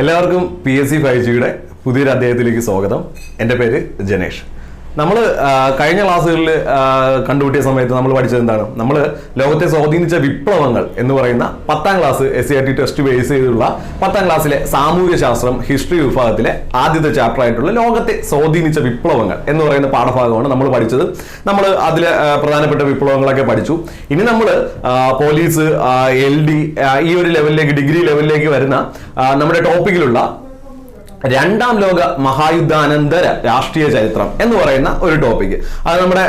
എല്ലാവർക്കും PSC 5Gയുടെ പുതിയൊരു അധ്യായത്തിലേക്ക് സ്വാഗതം. എൻ്റെ പേര് ജനേഷ്. നമ്മൾ കഴിഞ്ഞ ക്ലാസ്സുകളിൽ കണ്ടുപിട്ടിയ സമയത്ത് നമ്മൾ പഠിച്ചത് എന്താണ്? നമ്മൾ ലോകത്തെ സ്വാധീനിച്ച വിപ്ലവങ്ങൾ എന്ന് പറയുന്ന 10ാം ക്ലാസ് SCRT ടെസ്റ്റ് ബേസ് ചെയ്തുള്ള 10ാം ക്ലാസ്സിലെ സാമൂഹ്യ ശാസ്ത്രം ഹിസ്റ്ററി വിഭാഗത്തിലെ ആദ്യത്തെ ചാപ്റ്റർ ആയിട്ടുള്ള ലോകത്തെ സ്വാധീനിച്ച വിപ്ലവങ്ങൾ എന്ന് പറയുന്ന പാഠഭാഗമാണ് നമ്മൾ പഠിച്ചത്. നമ്മൾ അതിലെ പ്രധാനപ്പെട്ട വിപ്ലവങ്ങളൊക്കെ പഠിച്ചു. ഇനി നമ്മൾ പോലീസ്, LD ഈ ഒരു ലെവലിലേക്ക്, ഡിഗ്രി ലെവലിലേക്ക് വരുന്ന നമ്മുടെ ടോപ്പിക്കിലുള്ള രണ്ടാം ലോക മഹായുദ്ധാനന്തര രാഷ്ട്രീയ ചരിത്രം എന്ന് പറയുന്ന ഒരു ടോപ്പിക്. അത് നമ്മുടെ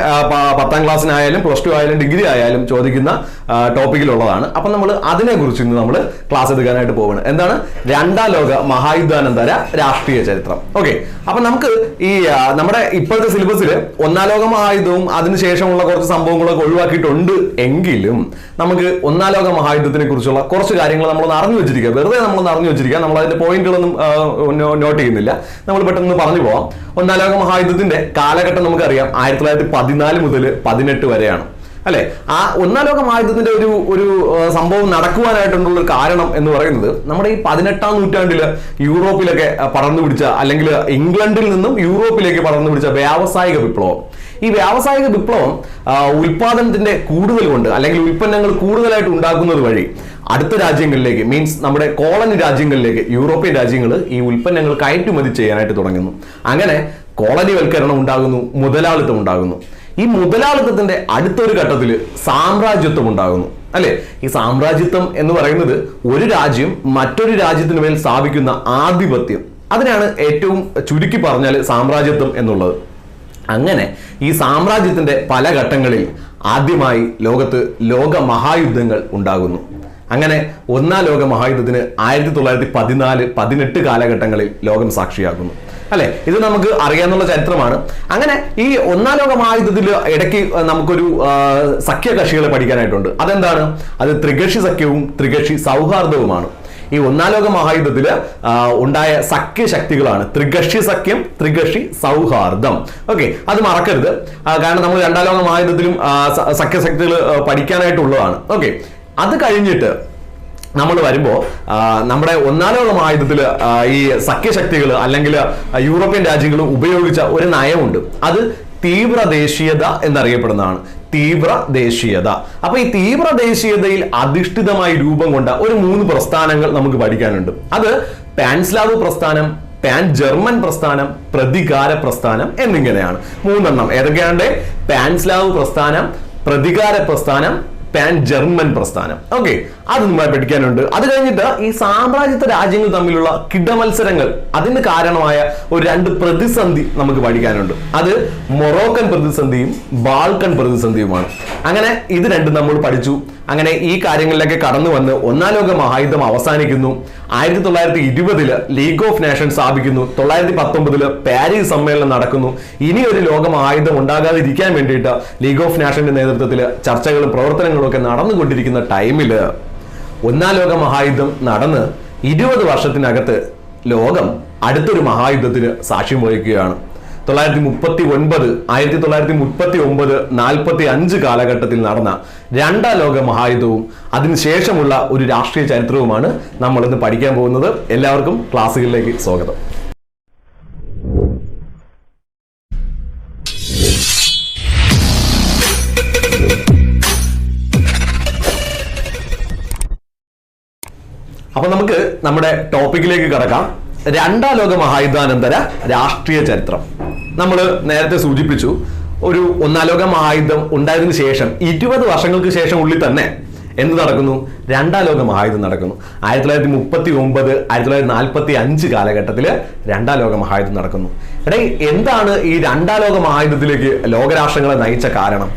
10ാം ക്ലാസ്സിനായാലും +2 ആയാലും ഡിഗ്രി ആയാലും ചോദിക്കുന്ന ടോപ്പിക്കിലുള്ളതാണ്. അപ്പം നമ്മൾ അതിനെക്കുറിച്ച് ഇന്ന് നമ്മൾ ക്ലാസ് എടുക്കാനായിട്ട് പോവുകയാണ്. എന്താണ് രണ്ടാം ലോക മഹായുദ്ധാനന്തര രാഷ്ട്രീയ ചരിത്രം? ഓക്കെ, അപ്പം നമുക്ക് ഈ നമ്മുടെ ഇപ്പോഴത്തെ സിലബസിൽ 1ാം ലോക മഹായുദ്ധവും അതിനുശേഷമുള്ള കുറച്ച് സംഭവങ്ങളൊക്കെ ഒഴിവാക്കിയിട്ടുണ്ട് എങ്കിലും നമുക്ക് 1ാം ലോക മഹായുദ്ധത്തിനെ കുറിച്ചുള്ള കുറച്ച് കാര്യങ്ങൾ നമ്മളൊന്ന് അറിഞ്ഞു വെച്ചിരിക്കുക. വെറുതെ നമ്മളൊന്ന് അറിഞ്ഞു വെച്ചിരിക്കുക. നമ്മൾ അതിന്റെ പോയിന്റുകളൊന്നും നോട്ട് ചെയ്യുന്നില്ല. നമ്മൾ പെട്ടെന്ന് പറഞ്ഞു പോവാം. 1ാം ലോക മഹായുദ്ധത്തിന്റെ കാലഘട്ടം നമുക്കറിയാം 1914 മുതൽ 18 വരെയാണ് അല്ലെ? ആ 1ാം ലോക മഹായുദ്ധത്തിന്റെ ഒരു സംഭവം നടക്കുവാനായിട്ടുള്ള ഒരു കാരണം എന്ന് പറയുന്നത് നമ്മുടെ ഈ 18ാം നൂറ്റാണ്ടില് യൂറോപ്പിലൊക്കെ പടർന്നു പിടിച്ച, അല്ലെങ്കിൽ ഇംഗ്ലണ്ടിൽ നിന്നും യൂറോപ്പിലേക്ക് പടർന്നു പിടിച്ച വ്യാവസായിക വിപ്ലവം. ഈ വ്യാവസായിക വിപ്ലവം ഉൽപാദനത്തിന്റെ കൂടുതൽ കൊണ്ട്, അല്ലെങ്കിൽ ഉൽപ്പന്നങ്ങൾ കൂടുതലായിട്ട് ഉണ്ടാക്കുന്നത് വഴി അടുത്ത രാജ്യങ്ങളിലേക്ക്, മീൻസ് നമ്മുടെ കോളനി രാജ്യങ്ങളിലേക്ക് യൂറോപ്യൻ രാജ്യങ്ങൾ ഈ ഉൽപ്പന്നങ്ങൾ കയറ്റുമതി ചെയ്യാനായിട്ട് തുടങ്ങുന്നു. അങ്ങനെ കോളനിവൽക്കരണം ഉണ്ടാകുന്നു, മുതലാളിത്തം ഉണ്ടാകുന്നു. ഈ മുതലാളിത്തത്തിന്റെ അടുത്തൊരു ഘട്ടത്തിൽ സാമ്രാജ്യത്വം ഉണ്ടാകുന്നു അല്ലെ? ഈ സാമ്രാജ്യത്വം എന്ന് പറയുന്നത് ഒരു രാജ്യം മറ്റൊരു രാജ്യത്തിന് മേൽ സ്ഥാപിക്കുന്ന ആധിപത്യം. അതിനാണ് ഏറ്റവും ചുരുക്കി പറഞ്ഞാൽ സാമ്രാജ്യത്വം എന്നുള്ളത്. അങ്ങനെ ഈ സാമ്രാജ്യത്തിന്റെ പല ഘട്ടങ്ങളിൽ ആദ്യമായി ലോകത്ത് ലോക മഹായുദ്ധങ്ങൾ ഉണ്ടാകുന്നു. അങ്ങനെ 1ാം ലോക മഹായുദ്ധത്തിന് 1914-18 കാലഘട്ടങ്ങളിൽ ലോകം സാക്ഷിയാകുന്നു അല്ലെ? ഇത് നമുക്ക് അറിയാവുന്ന ചരിത്രമാണ്. അങ്ങനെ ഈ 1ാം ലോക മഹായുദ്ധത്തിൽ ഇടയ്ക്ക് നമുക്കൊരു സഖ്യകക്ഷികളെ പഠിക്കാനായിട്ടുണ്ട്. അതെന്താണ്? അത് ത്രികക്ഷി സഖ്യവും ത്രികക്ഷി സൗഹാർദ്ദവുമാണ്. ഈ 1ാം ലോക മഹായുദ്ധത്തിൽ ഉണ്ടായ സഖ്യശക്തികളാണ് ത്രികക്ഷി സഖ്യം, ത്രികക്ഷി സൗഹാർദ്ദം. ഓക്കെ, അത് മറക്കരുത്. കാരണം നമ്മൾ 2ാം ലോക മഹായുദ്ധത്തിലും സഖ്യശക്തികൾ പഠിക്കാനായിട്ടുള്ളതാണ്. ഓക്കെ, അത് കഴിഞ്ഞിട്ട് നമ്മൾ വരുമ്പോൾ നമ്മുടെ 1ാം ലോക മഹായുദ്ധത്തിൽ ഈ സഖ്യശക്തികൾ അല്ലെങ്കിൽ യൂറോപ്യൻ രാജ്യങ്ങൾ ഉപയോഗിച്ച ഒരു നയമുണ്ട്. അത് തീവ്ര ദേശീയത എന്നറിയപ്പെടുന്നതാണ്. തീവ്ര ദേശീയത. അപ്പൊ ഈ തീവ്ര ദേശീയതയിൽ അധിഷ്ഠിതമായി രൂപം കൊണ്ട ഒരു 3 പ്രസ്ഥാനങ്ങൾ നമുക്ക് പഠിക്കാനുണ്ട്. അത് പാൻസ്ലാവ് പ്രസ്ഥാനം, പാൻ ജർമ്മൻ പ്രസ്ഥാനം, പ്രതികാര പ്രസ്ഥാനം എന്നിങ്ങനെയാണ് 3 എണ്ണം. ഏതൊക്കെയാണ്? പാൻസ്ലാവ് പ്രസ്ഥാനം, പ്രതികാര പ്രസ്ഥാനം, പാൻ ജർമ്മൻ പ്രസ്ഥാനം. ഓക്കെ, അത് നമ്മൾ പഠിക്കാനുണ്ട്. അത് കഴിഞ്ഞിട്ട് ഈ സാമ്രാജ്യത്വ രാജ്യങ്ങൾ തമ്മിലുള്ള കിടമത്സരങ്ങൾ, അതിന് കാരണമായ ഒരു 2 പ്രതിസന്ധി നമുക്ക് പഠിക്കാനുണ്ട്. അത് മൊറോക്കൻ പ്രതിസന്ധിയും ബാൾക്കൻ പ്രതിസന്ധിയുമാണ്. അങ്ങനെ ഇത് രണ്ടും നമ്മൾ പഠിച്ചു. അങ്ങനെ ഈ കാര്യങ്ങളിലൊക്കെ കടന്നു വന്ന് 1ാം ലോക മഹായുദ്ധം അവസാനിക്കുന്നു. 1920 ലീഗ് ഓഫ് നേഷൻസ് സ്ഥാപിക്കുന്നു. 1919 പാരീസ് സമ്മേളനം നടക്കുന്നു. ഇനി ഒരു ലോക മഹായുദ്ധം ഉണ്ടാകാതിരിക്കാൻ വേണ്ടിയിട്ട് ലീഗ് ഓഫ് നേഷന്റെ നേതൃത്വത്തിൽ ചർച്ചകളും പ്രവർത്തനങ്ങളും ഒക്കെ നടന്നുകൊണ്ടിരിക്കുന്ന ടൈമില് 1ാം ലോക മഹായുദ്ധം നടന്ന് 20 വർഷത്തിനകത്ത് ലോകം അടുത്തൊരു മഹായുദ്ധത്തിന് സാക്ഷ്യം വഹിക്കുകയാണ്. 1939, 1939, 45 കാലഘട്ടത്തിൽ നടന്ന 2ാം ലോക മഹായുദ്ധവും അതിനുശേഷമുള്ള ഒരു രാഷ്ട്രീയ ചരിത്രവുമാണ് നമ്മൾ ഇന്ന് പഠിക്കാൻ പോകുന്നത്. എല്ലാവർക്കും ക്ലാസ്സുകളിലേക്ക് സ്വാഗതം. അപ്പൊ നമുക്ക് നമ്മുടെ ടോപ്പിക്കിലേക്ക് കടക്കാം. 2ാം ലോക മഹായുദ്ധാനന്തര രാഷ്ട്രീയ ചരിത്രം. നമ്മൾ നേരത്തെ സൂചിപ്പിച്ചു, ഒരു 1ാം ലോക മഹായുദ്ധം ഉണ്ടായതിനു ശേഷം 20 വർഷങ്ങൾക്ക് ശേഷം ഉള്ളിൽ തന്നെ എന്ത് നടക്കുന്നു? 2ാം ലോക മഹായുദ്ധം നടക്കുന്നു. 1939, 1945 കാലഘട്ടത്തിൽ 2ാം ലോക മഹായുദ്ധം നടക്കുന്നു. എന്താണ് ഈ 2ാം ലോക മഹായുദ്ധത്തിലേക്ക് ലോകരാഷ്ട്രങ്ങളെ നയിച്ച കാരണം?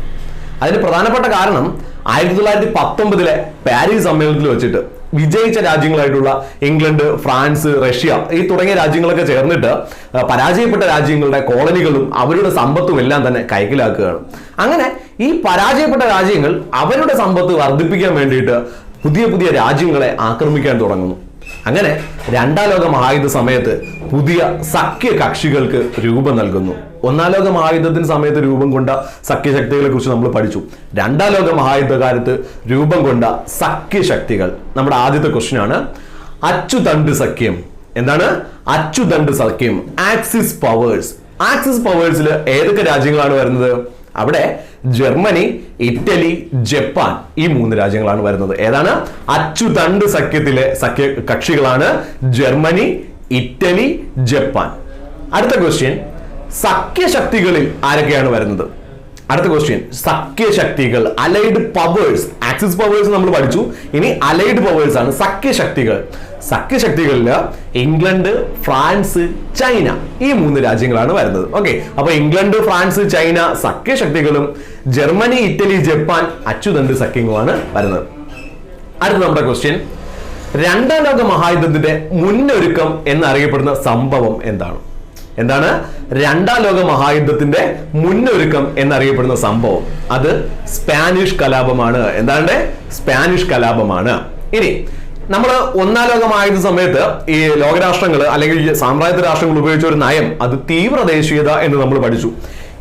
അതിന് പ്രധാനപ്പെട്ട കാരണം 1919 പാരീസ് സമ്മേളനത്തിൽ വെച്ചിട്ട് വിജയിച്ച രാജ്യങ്ങളായിട്ടുള്ള ഇംഗ്ലണ്ട്, ഫ്രാൻസ്, റഷ്യ ഈ തുടങ്ങിയ രാജ്യങ്ങളൊക്കെ ചേർന്നിട്ട് പരാജയപ്പെട്ട രാജ്യങ്ങളുടെ കോളനികളും അവരുടെ സമ്പത്തും എല്ലാം തന്നെ കൈക്കലാക്കുകയാണ്. അങ്ങനെ ഈ പരാജയപ്പെട്ട രാജ്യങ്ങൾ അവരുടെ സമ്പത്ത് വർദ്ധിപ്പിക്കാൻ വേണ്ടിയിട്ട് പുതിയ പുതിയ രാജ്യങ്ങളെ ആക്രമിക്കാൻ തുടങ്ങുന്നു. അങ്ങനെ 2ാം ലോക മഹായുദ്ധ സമയത്ത് പുതിയ സഖ്യ കക്ഷികൾക്ക് രൂപം നൽകുന്നു. 1ാം ലോക മഹായുദ്ധത്തിന് സമയത്ത് രൂപം കൊണ്ട സഖ്യശക്തികളെ കുറിച്ച് നമ്മൾ പഠിച്ചു. 2ാം ലോക മഹായുദ്ധകാലത്ത് രൂപം കൊണ്ട സഖ്യശക്തികൾ. നമ്മുടെ ആദ്യത്തെ ക്വസ്റ്റ്യൻ ആണ്, അച്ചുതണ്ട് സഖ്യം എന്താണ്? അച്ചുതണ്ട് സഖ്യം, ആക്സിസ് പവേഴ്സ്. ആക്സിസ് പവേഴ്സിൽ ഏതൊക്കെ രാജ്യങ്ങളാണ് വരുന്നത്? അവിടെ ജർമ്മനി, ഇറ്റലി, ജപ്പാൻ, ഈ 3 രാജ്യങ്ങളാണ് വരുന്നത്. ഏതാണ്? അച്ചുതണ്ട് സഖ്യത്തിലെ കക്ഷികളാണ് ജർമ്മനി, ഇറ്റലി, ജപ്പാൻ. അടുത്ത ക്വസ്റ്റ്യൻ, സഖ്യശക്തികളിൽ ആരൊക്കെയാണ് വരുന്നത്? അടുത്ത ക്വസ്റ്റ്യൻ, സഖ്യശക്തികൾ, അലൈഡ് പവേഴ്സ്. ആക്സിസ് പവേഴ്സ് നമ്മൾ പഠിച്ചു, ഇനി അലൈഡ് പവേഴ്സ് ആണ് സഖ്യശക്തികൾ. സഖ്യശക്തികളിൽ ഇംഗ്ലണ്ട്, ഫ്രാൻസ്, ചൈന, ഈ 3 രാജ്യങ്ങളാണ് വരുന്നത്. ഓക്കെ, അപ്പൊ ഇംഗ്ലണ്ട്, ഫ്രാൻസ്, ചൈന സഖ്യശക്തികളും ജർമ്മനി, ഇറ്റലി, ജപ്പാൻ അച്ചുതണ്ട് സഖ്യങ്ങളുമാണ് വരുന്നത്. അടുത്ത നമ്മുടെ ക്വസ്റ്റ്യൻ, 2ാം ലോക മഹായുദ്ധത്തിന്റെ മുന്നൊരുക്കം എന്നറിയപ്പെടുന്ന സംഭവം എന്താണ്? എന്താണ് 2ാം ലോക മഹായുദ്ധത്തിന്റെ മുന്നൊരുക്കം എന്നറിയപ്പെടുന്ന സംഭവം? അത് സ്പാനിഷ് കലാപമാണ്. എന്താണ്? സ്പാനിഷ് കലാപമാണ്. ഇനി നമ്മൾ 1ാം ലോക മഹായുദ്ധ സമയത്ത് ഈ ലോകരാഷ്ട്രങ്ങൾ അല്ലെങ്കിൽ സാമ്രാജ്യ രാഷ്ട്രങ്ങൾ ഉപയോഗിച്ച ഒരു നയം, അത് തീവ്രദേശീയത എന്ന് നമ്മൾ പഠിച്ചു.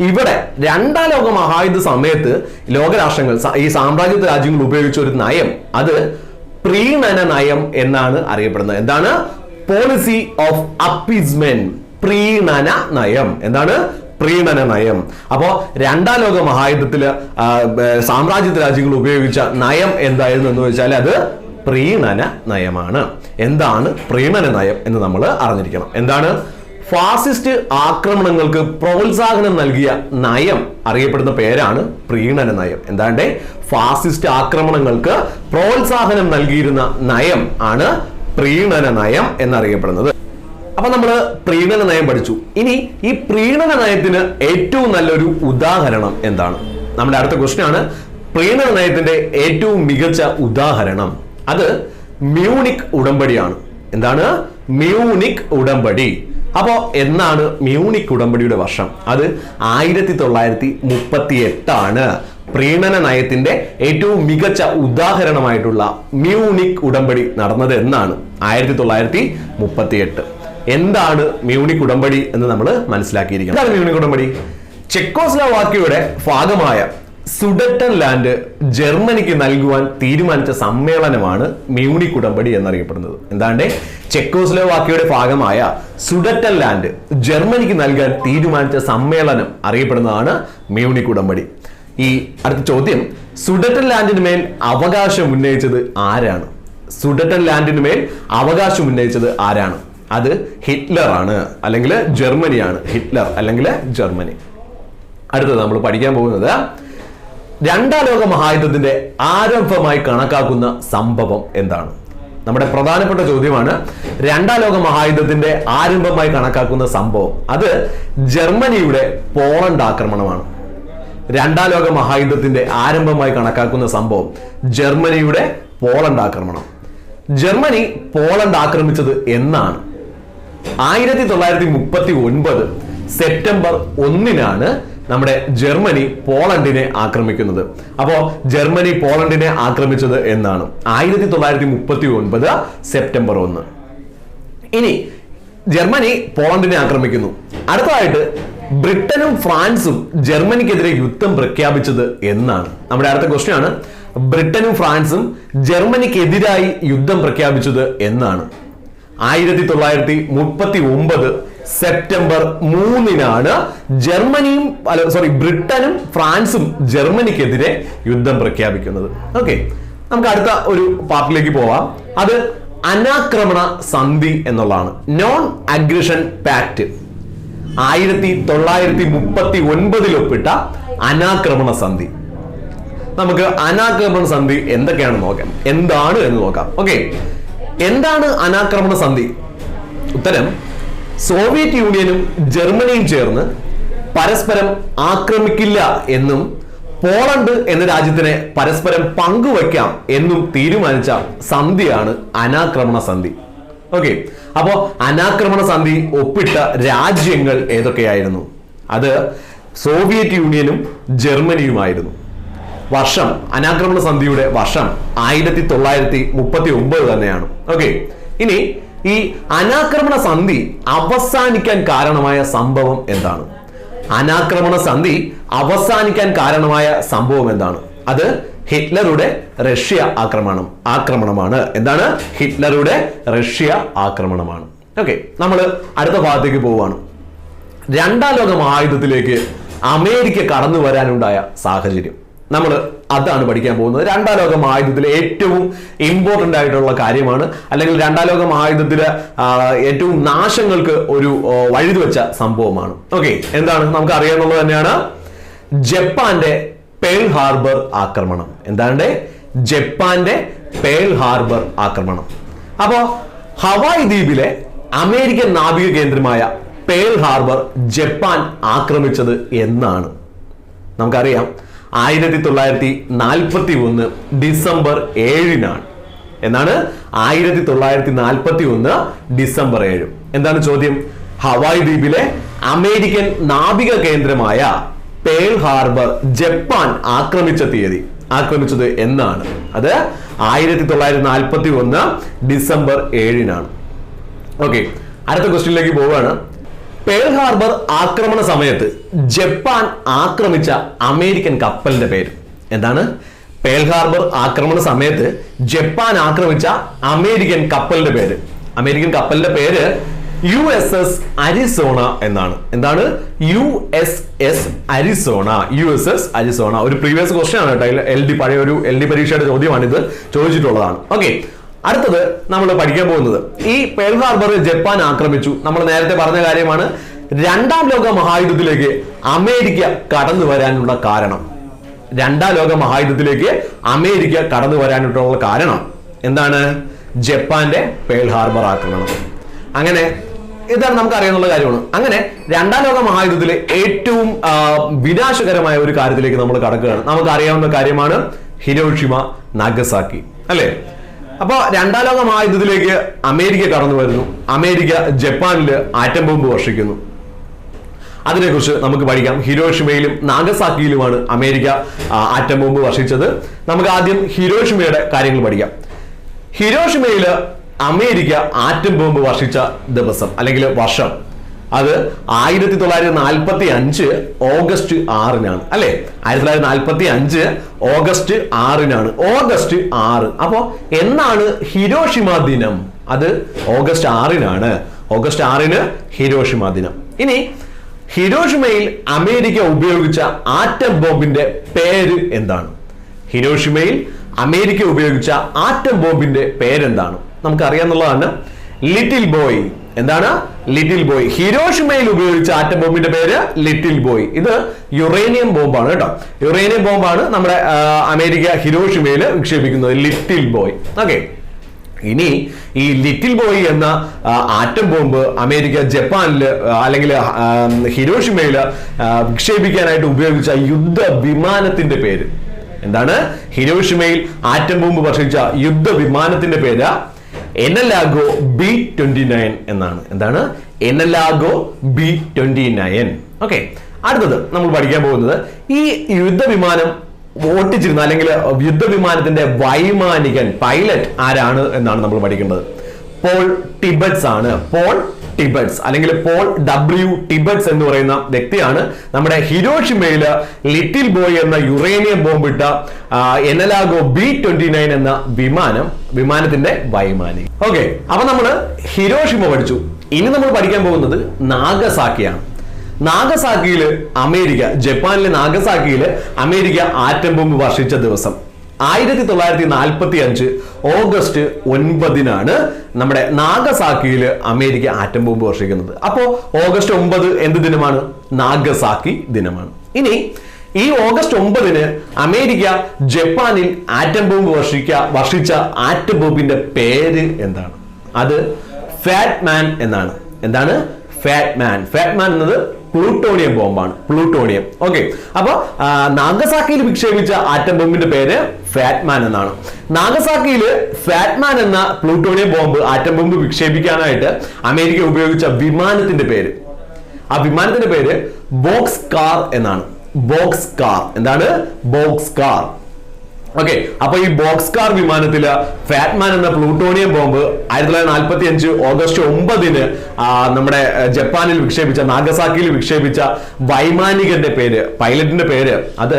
ഇവിടെ 2ാം ലോക മഹായുദ്ധ സമയത്ത് ലോകരാഷ്ട്രങ്ങൾ, ഈ സാമ്രാജ്യ രാജ്യങ്ങൾ ഉപയോഗിച്ച ഒരു നയം, അത് പ്രീണന നയം എന്നാണ് അറിയപ്പെടുന്നത്. എന്താണ്? പോളിസി ഓഫ് അപ്പീസ്മെന്റ്, പ്രീണന നയം. എന്താണ്? പ്രീണന നയം. അപ്പോ 2ാം ലോക മഹായുദ്ധത്തില് സാമ്രാജ്യ രാജ്യങ്ങൾ ഉപയോഗിച്ച നയം എന്തായിരുന്നു എന്ന് വെച്ചാൽ അത് പ്രീണന നയമാണ്. എന്താണ് പ്രീണന നയം എന്ന് നമ്മൾ അറിഞ്ഞിരിക്കണം. എന്താണ്? ഫാസിസ്റ്റ് ആക്രമണങ്ങൾക്ക് പ്രോത്സാഹനം നൽകിയ നയം അറിയപ്പെടുന്ന പേരാണ് പ്രീണന നയം. എന്താണ്ട്? ഫാസിസ്റ്റ് ആക്രമണങ്ങൾക്ക് പ്രോത്സാഹനം നൽകിയിരുന്ന നയം ആണ് പ്രീണന നയം എന്നറിയപ്പെടുന്നത്. അപ്പൊ നമ്മൾ പ്രീണന നയം പഠിച്ചു. ഇനി ഈ പ്രീണന നയത്തിന് ഏറ്റവും നല്ലൊരു ഉദാഹരണം എന്താണ്? നമ്മുടെ അടുത്ത ക്വസ്റ്റ്യൻ ആണ്, പ്രീണന നയത്തിന്റെ ഏറ്റവും മികച്ച ഉദാഹരണം. അത് മ്യൂണിക് ഉടമ്പടിയാണ്. എന്താണ്? മ്യൂണിക് ഉടമ്പടി. അപ്പോ എന്നാണ് മ്യൂണിക് ഉടമ്പടിയുടെ വർഷം? അത് 1938 ആണ്. പ്രീണന നയത്തിന്റെ ഏറ്റവും മികച്ച ഉദാഹരണമായിട്ടുള്ള മ്യൂണിക് ഉടമ്പടി നടന്നത് എന്നാണ്? 1938. എന്താണ് മ്യൂണിക് ഉടമ്പടി എന്ന് നമ്മൾ മനസ്സിലാക്കിയിരിക്കണം. എന്താണ് മ്യൂണിക് ഉടമ്പടി? ചെക്കോസ്ലോവാക്യയുടെ ഭാഗമായ സുഡറ്റൻലാൻഡ് ജർമ്മനിക്ക് നൽകുവാൻ തീരുമാനിച്ച സമ്മേളനമാണ് മ്യൂണിക് ഉടമ്പടി എന്നറിയപ്പെടുന്നത്. എന്താണ്ട്? ചെക്കോസ്ലോവാക്യയുടെ ഭാഗമായ സുഡറ്റൻലാൻഡ് ജർമ്മനിക്ക് നൽകാൻ തീരുമാനിച്ച സമ്മേളനം അറിയപ്പെടുന്നതാണ് മ്യൂണിക് ഉടമ്പടി. ഈ അടുത്ത ചോദ്യം, സുഡറ്റൻലാൻഡിന് മേൽ അവകാശം ഉന്നയിച്ചത് ആരാണ്? സുഡറ്റൻലാൻഡിന് മേൽ അവകാശം ഉന്നയിച്ചത് ആരാണ്? അത് ഹിറ്റ്ലർ ആണ്, അല്ലെങ്കിൽ ജർമ്മനിയാണ്. ഹിറ്റ്ലർ അല്ലെങ്കിൽ ജർമ്മനി. അടുത്തത് നമ്മൾ പഠിക്കാൻ പോകുന്നത് 2ാം ലോക മഹായുദ്ധത്തിന്റെ ആരംഭമായി കണക്കാക്കുന്ന സംഭവം എന്താണ്? നമ്മുടെ പ്രധാനപ്പെട്ട ചോദ്യമാണ്. 2ാം ലോക മഹായുദ്ധത്തിന്റെ ആരംഭമായി കണക്കാക്കുന്ന സംഭവം അത് ജർമ്മനിയുടെ പോളണ്ട് ആക്രമണമാണ്. 2ാം ലോക മഹായുദ്ധത്തിന്റെ ആരംഭമായി കണക്കാക്കുന്ന സംഭവം ജർമ്മനിയുടെ പോളണ്ട് ആക്രമണം. ജർമ്മനി പോളണ്ട് ആക്രമിച്ചത് എന്നാണ്? 1939 സെപ്റ്റംബർ 1-നാണ് നമ്മുടെ ജർമ്മനി പോളണ്ടിനെ ആക്രമിക്കുന്നത്. അപ്പോ ജർമ്മനി പോളണ്ടിനെ ആക്രമിച്ചത് എന്നാണ്? 1939 സെപ്റ്റംബർ 1. ഇനി ജർമ്മനി പോളണ്ടിനെ ആക്രമിക്കുന്നു. അടുത്തതായിട്ട് ബ്രിട്ടനും ഫ്രാൻസും ജർമ്മനിക്കെതിരെ യുദ്ധം പ്രഖ്യാപിച്ചത് എന്നാണ്? നമ്മുടെ അടുത്ത ക്വസ്റ്റ്യൻ ആണ്, ബ്രിട്ടനും ഫ്രാൻസും ജർമ്മനിക്കെതിരായി യുദ്ധം പ്രഖ്യാപിച്ചത് എന്നാണ്? 1939 സെപ്റ്റംബർ 3-നാണ് ബ്രിട്ടനും ഫ്രാൻസും ജർമ്മനിക്കെതിരെ യുദ്ധം പ്രഖ്യാപിക്കുന്നത്. ഓക്കെ, നമുക്ക് അടുത്ത ഒരു പാർട്ടിലേക്ക് പോവാം. അത് അനാക്രമണ സന്ധി എന്നുള്ളതാണ്. Non aggression pact. 1939 ഒപ്പിട്ട അനാക്രമണ സന്ധി. നമുക്ക് അനാക്രമണ സന്ധി എന്തൊക്കെയാണെന്ന് നോക്കാം, എന്താണ് എന്ന് നോക്കാം. ഓക്കെ, എന്താണ് അനാക്രമണ സന്ധി? ഉത്തരം, സോവിയറ്റ് യൂണിയനും ജർമ്മനിയും ചേർന്ന് പരസ്പരം ആക്രമിക്കില്ല എന്നും പോളണ്ട് എന്ന രാജ്യത്തിനെ പരസ്പരം പങ്കുവയ്ക്കാം എന്നും തീരുമാനിച്ച സന്ധിയാണ് അനാക്രമണ സന്ധി. ഓക്കെ, അപ്പോ അനാക്രമണ സന്ധി ഒപ്പിട്ട രാജ്യങ്ങൾ ഏതൊക്കെയായിരുന്നു? അത് സോവിയറ്റ് യൂണിയനും ജർമ്മനിയുമായിരുന്നു. വർഷം, അനാക്രമണ സന്ധിയുടെ വർഷം 1939 തന്നെയാണ്. ഓക്കെ, ഇനി ഈ അനാക്രമണ സന്ധി അവസാനിക്കാൻ കാരണമായ സംഭവം എന്താണ്? അനാക്രമണ സന്ധി അവസാനിക്കാൻ കാരണമായ സംഭവം എന്താണ്? അത് ഹിറ്റ്ലറുടെ റഷ്യ ആക്രമണമാണ്. എന്താണ്? ഹിറ്റ്ലറുടെ റഷ്യ ആക്രമണമാണ്. ഓക്കെ, നമ്മൾ അടുത്ത ഭാഗത്തേക്ക് പോവുകയാണ്. രണ്ടാം ലോക മഹായുദ്ധത്തിലേക്ക് അമേരിക്ക കടന്നു വരാനുണ്ടായ സാഹചര്യം, നമ്മൾ അതാണ് പഠിക്കാൻ പോകുന്നത്. രണ്ടാം ലോക മഹായുദ്ധത്തിലെ ഏറ്റവും ഇമ്പോർട്ടൻ്റ് ആയിട്ടുള്ള കാര്യമാണ്, അല്ലെങ്കിൽ രണ്ടാം ലോക മഹായുദ്ധത്തിലെ ഏറ്റവും നാശങ്ങൾക്ക് ഒരു വഴിവെച്ച സംഭവമാണ്. ഓക്കെ, എന്താണ് നമുക്ക് അറിയാവുന്നത് തന്നെയാണ്, ജപ്പാന്റെ പേൾ ഹാർബർ ആക്രമണം. എന്താണ് ജപ്പാന്റെ പേൾ ഹാർബർ ആക്രമണം? അപ്പോ ഹവായ് ദ്വീപിലെ അമേരിക്കൻ നാവിക കേന്ദ്രമായ പേൾ ഹാർബർ ജപ്പാൻ ആക്രമിച്ചത് എന്നാണ്? നമുക്കറിയാം 1941 ഡിസംബർ 7-നാണ്. എന്നാണ് 1941 ഡിസംബർ 7. എന്താണ് ചോദ്യം? ഹവായ് ദ്വീപിലെ അമേരിക്കൻ നാവിക കേന്ദ്രമായ പേൾ ഹാർബർ ജപ്പാൻ ആക്രമിച്ചത് എന്നാണ്? അത് 1941 ഡിസംബർ 7-നാണ്. ഓക്കെ, അടുത്ത ക്വസ്റ്റ്യനിലേക്ക് പോവുകയാണ്. പേൾ ഹാർബർ ആക്രമണ സമയത്ത് ജപ്പാൻ ആക്രമിച്ച അമേരിക്കൻ കപ്പലിന്റെ പേര് എന്താണ്? പേൾ ഹാർബർ ആക്രമണ സമയത്ത് ജപ്പാൻ ആക്രമിച്ച അമേരിക്കൻ കപ്പലിന്റെ പേര് USS അരിസോണ എന്നാണ്. എന്താണ്? USS Arizona. ഒരു പ്രീവിയസ് ക്വസ്റ്റ്യൻ ആണ് കേട്ടോ, പഴയ ഒരു LD പരീക്ഷയുടെ ചോദ്യമാണിത്, ചോദിച്ചിട്ടുള്ളതാണ്. ഓക്കെ, അടുത്തത് നമ്മൾ പഠിക്കാൻ പോകുന്നത്, ഈ പേൾ ഹാർബർ ജപ്പാൻ ആക്രമിച്ചു. നമ്മൾ നേരത്തെ പറഞ്ഞ കാര്യമാണ്. രണ്ടാം ലോക മഹായുദ്ധത്തിലേക്ക് അമേരിക്ക കടന്നു വരാനുള്ള കാരണം എന്താണ്? ജപ്പാന്റെ പേൾ ഹാർബർ ആക്രമണം. അങ്ങനെ ഇതാണ് നമുക്ക് അറിയാവുന്ന കാര്യമാണ്. അങ്ങനെ രണ്ടാം ലോക മഹായുദ്ധത്തിലെ ഏറ്റവും വിനാശകരമായ ഒരു കാര്യത്തിലേക്ക് നമ്മൾ കടക്കുകയാണ്. നമുക്ക് അറിയാവുന്ന കാര്യമാണ് ഹിരോഷിമ നാഗസാക്കി, അല്ലേ? അപ്പൊ രണ്ടാം ലോക മഹായുദ്ധത്തിലേക്ക് അമേരിക്ക കടന്നു വരുന്നു. അമേരിക്ക ജപ്പാനിൽ ആറ്റം ബോംബ് വർഷിക്കുന്നു. അതിനെക്കുറിച്ച് നമുക്ക് പഠിക്കാം. ഹിരോഷിമയിലും നാഗസാക്കിയിലുമാണ് അമേരിക്ക ആറ്റം ബോംബ് വർഷിച്ചത്. നമുക്ക് ആദ്യം ഹിരോഷിമയുടെ കാര്യങ്ങൾ പഠിക്കാം. ഹിരോഷിമയില് അമേരിക്ക ആറ്റം ബോംബ് വർഷിച്ച ദിവസം അല്ലെങ്കിൽ വർഷം അത് 1945 ഓഗസ്റ്റ് 6-നാണ്, അല്ലെ? 1945 ഓഗസ്റ്റ് 6-നാണ്. ഓഗസ്റ്റ് 6. അപ്പോ എന്നാണ് ഹിരോഷിമ ദിനം? അത് ഓഗസ്റ്റ് 6-നാണ്. ഓഗസ്റ്റ് 6-ന് ഹിരോഷിമ ദിനം. ഇനി ഹിരോഷിമയിൽ അമേരിക്ക ഉപയോഗിച്ച ആറ്റം ബോംബിന്റെ പേര് എന്താണ്? ഹിരോഷിമയിൽ അമേരിക്ക ഉപയോഗിച്ച ആറ്റം ബോംബിന്റെ പേരെന്താണ്? നമുക്കറിയാന്നുള്ളതാണ് ലിറ്റിൽ ബോയ്. എന്താണ്? Little boy. ഹിരോഷിമയിൽ ഉപയോഗിച്ച ആറ്റം ബോംബിന്റെ പേര് ലിറ്റിൽ ബോയ്. ഇത് യുറേനിയം ബോംബാണ് കേട്ടോ. യുറേനിയം ബോംബാണ് നമ്മുടെ അമേരിക്ക ഹിരോഷിമയിൽ വിക്ഷേപിക്കുന്നത്, ലിറ്റിൽ ബോയ്. ഓക്കെ, ഇനി ഈ ലിറ്റിൽ ബോയ് എന്ന ആറ്റം ബോംബ് അമേരിക്ക ജപ്പാനിൽ അല്ലെങ്കിൽ ഹിരോഷിമയിൽ വിക്ഷേപിക്കാനായിട്ട് ഉപയോഗിച്ച യുദ്ധ വിമാനത്തിന്റെ പേര് എന്താണ്? ഹിരോഷിമയിൽ ആറ്റം ബോംബ് വർഷിച്ച യുദ്ധ വിമാനത്തിന്റെ പേര് എനലാഗോ B-29 എന്നാണ്. എന്താണ്? എനലാഗോ B-29. ഓക്കെ, അടുത്തത് നമ്മൾ പഠിക്കാൻ പോകുന്നത്, ഈ യുദ്ധവിമാനം ഓട്ടിച്ചിരുന്ന അല്ലെങ്കിൽ യുദ്ധവിമാനത്തിന്റെ വൈമാനികൻ പൈലറ്റ് ആരാണ് എന്നാണ് നമ്മൾ പഠിക്കേണ്ടത്. പോൾ ടിബറ്റ്സ് ആണ്. പോൾ ടിബറ്റ്സ് അല്ലെങ്കിൽ പോൾ W ടിബറ്റ്സ് എന്ന് പറയുന്ന വ്യക്തിയാണ് നമ്മുടെ ഹിരോഷിമയില് ലിറ്റിൽ ബോയ് എന്ന യുറേനിയം ബോംബിട്ട എനലാഗോ B-29 എന്ന വിമാനത്തിന്റെ വൈമാനികൻ. ഓക്കെ, അപ്പൊ നമ്മള് ഹിരോഷിമ പഠിച്ചു. ഇനി നമ്മൾ പഠിക്കാൻ പോകുന്നത് നാഗസാക്കിയാണ്. നാഗസാക്കിയില് അമേരിക്ക, ജപ്പാനിലെ നാഗസാക്കിയില് അമേരിക്ക ആറ്റം ബോംബ് വർഷിച്ച ദിവസം 1945 ഓഗസ്റ്റ് 9-നാണ് നമ്മുടെ നാഗസാക്കിയില് അമേരിക്ക ആറ്റം ബോംബ് വർഷിക്കുന്നത്. അപ്പോ ഓഗസ്റ്റ് 9 എന്ത് ദിനമാണ്? നാഗസാക്കി ദിനമാണ്. ഇനി ഈ ഓഗസ്റ്റ് 9-ന് അമേരിക്ക ജപ്പാനിൽ ആറ്റം ബോംബ് വർഷിച്ച ആറ്റം ബോംബിന്റെ പേര് എന്താണ്? അത് ഫാറ്റ്മാൻ എന്നാണ്. എന്താണ്? ഫാറ്റ്മാൻ. ഫാറ്റ്മാൻ എന്നത് പ്ലൂട്ടോണിയം ബോംബാണ്. പ്ലൂട്ടോണിയം. ഓക്കെ, അപ്പൊ നാഗസാക്കിയിൽ വിക്ഷേപിച്ച ആറ്റം ബോംബിന്റെ പേര് ഫാറ്റ്മാൻ എന്നാണ്. നാഗസാക്കിയില് ഫാറ്റ്മാൻ എന്ന പ്ലൂട്ടോണിയം ബോംബ് ആറ്റം ബോംബ് വിക്ഷേപിക്കാനായിട്ട് അമേരിക്ക ഉപയോഗിച്ച വിമാനത്തിന്റെ പേര്, ആ വിമാനത്തിന്റെ പേര് ബോക്സ് കാർ എന്നാണ്. Box car. എന്താണ്? Box car. ഓക്കെ, അപ്പൊ ഈ ബോക്സ് കാർ വിമാനത്തില് ഫാറ്റ്മാൻ എന്ന പ്ലൂട്ടോണിയം ബോംബ് 1945 ഓഗസ്റ്റ് 9-ന് നമ്മുടെ ജപ്പാനിൽ വിക്ഷേപിച്ച, നാഗസാക്കിയിൽ വിക്ഷേപിച്ച വൈമാനികന്റെ പേര്, പൈലറ്റിന്റെ പേര് അത്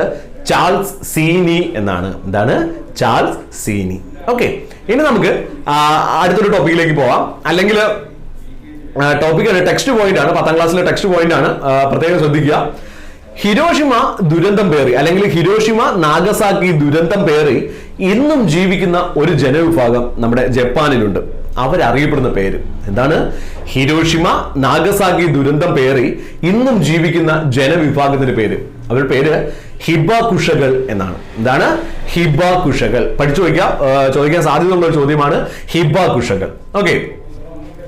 ചാൾസ് സീനി എന്നാണ്. എന്താണ്? ചാൾസ് സീനി. ഓക്കെ, ഇനി നമുക്ക് അടുത്തൊരു ടോപ്പിക്കിലേക്ക് പോവാം. അല്ലെങ്കിൽ ടോപ്പിക്കാണ്, ടെക്സ്റ്റ് പോയിന്റ് ആണ്, 10ാം ക്ലാസ്സിലെ ടെക്സ്റ്റ് പോയിന്റ് ആണ്, പ്രത്യേകം ശ്രദ്ധിക്കുക. ഹിരോഷിമ ദുരന്തം പേറി അല്ലെങ്കിൽ ഹിരോഷിമ നാഗസാക്കി ദുരന്തം പേറി ഇന്നും ജീവിക്കുന്ന ഒരു ജനവിഭാഗം നമ്മുടെ ജപ്പാനിലുണ്ട്. അവരറിയപ്പെടുന്ന പേര് എന്താണ്? ഹിരോഷിമ നാഗസാക്കി ദുരന്തം പേറി ഇന്നും ജീവിക്കുന്ന ജനവിഭാഗത്തിന്റെ പേര്, അവരുടെ പേര് ഹിബാകുഷകൾ എന്നാണ്. എന്താണ്? ഹിബാകുഷകൾ. പഠിച്ചു വയ്ക്കാം, ചോദിക്കാൻ സാധ്യതയുള്ള ഒരു ചോദ്യമാണ് ഹിബാകുഷകൾ. ഓക്കെ,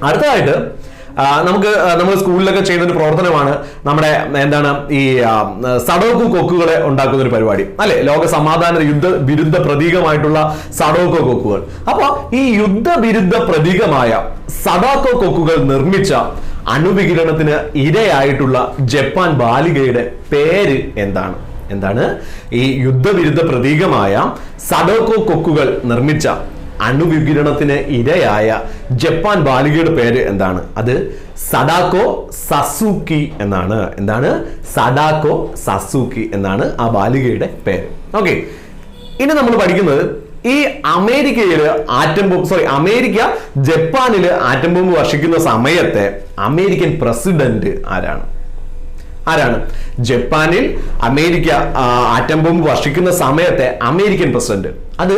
അടുത്തതായിട്ട് നമ്മൾ സ്കൂളിലൊക്കെ ചെയ്യുന്ന ഒരു പ്രവർത്തനമാണ് നമ്മുടെ എന്താണ് ഈ സഡോക്കു കൊക്കുകളെ ഉണ്ടാക്കുന്ന ഒരു പരിപാടി അല്ലെ, ലോക സമാധാന യുദ്ധ വിരുദ്ധ പ്രതീകമായിട്ടുള്ള സഡോക്കോ കൊക്കുകൾ. അപ്പൊ ഈ യുദ്ധവിരുദ്ധ പ്രതീകമായ സഡോക്കോ കൊക്കുകൾ നിർമ്മിച്ച അണുവികിരണത്തിന് ഇരയായിട്ടുള്ള ജപ്പാൻ ബാലികയുടെ പേര് എന്താണ്? എന്താണ് ഈ യുദ്ധവിരുദ്ധ പ്രതീകമായ സഡോക്കോ കൊക്കുകൾ നിർമ്മിച്ച അണുവികിരണത്തിന് ഇരയായ ജപ്പാൻ ബാലികയുടെ പേര് എന്താണ്? അത് സഡാക്കോ സസുക്കി എന്നാണ്. എന്താണ്? സഡാക്കോ സസുക്കി എന്നാണ് ആ ബാലികയുടെ പേര്. ഓക്കെ, ഇനി നമ്മൾ പഠിക്കുന്നത് ഈ അമേരിക്ക ജപ്പാനില് ആറ്റം ബോംബ് വർഷിക്കുന്ന സമയത്തെ അമേരിക്കൻ പ്രസിഡന്റ് ആരാണ്? ജപ്പാനിൽ അമേരിക്ക ആറ്റം ബോംബ് വർഷിക്കുന്ന സമയത്തെ അമേരിക്കൻ പ്രസിഡന്റ് അത്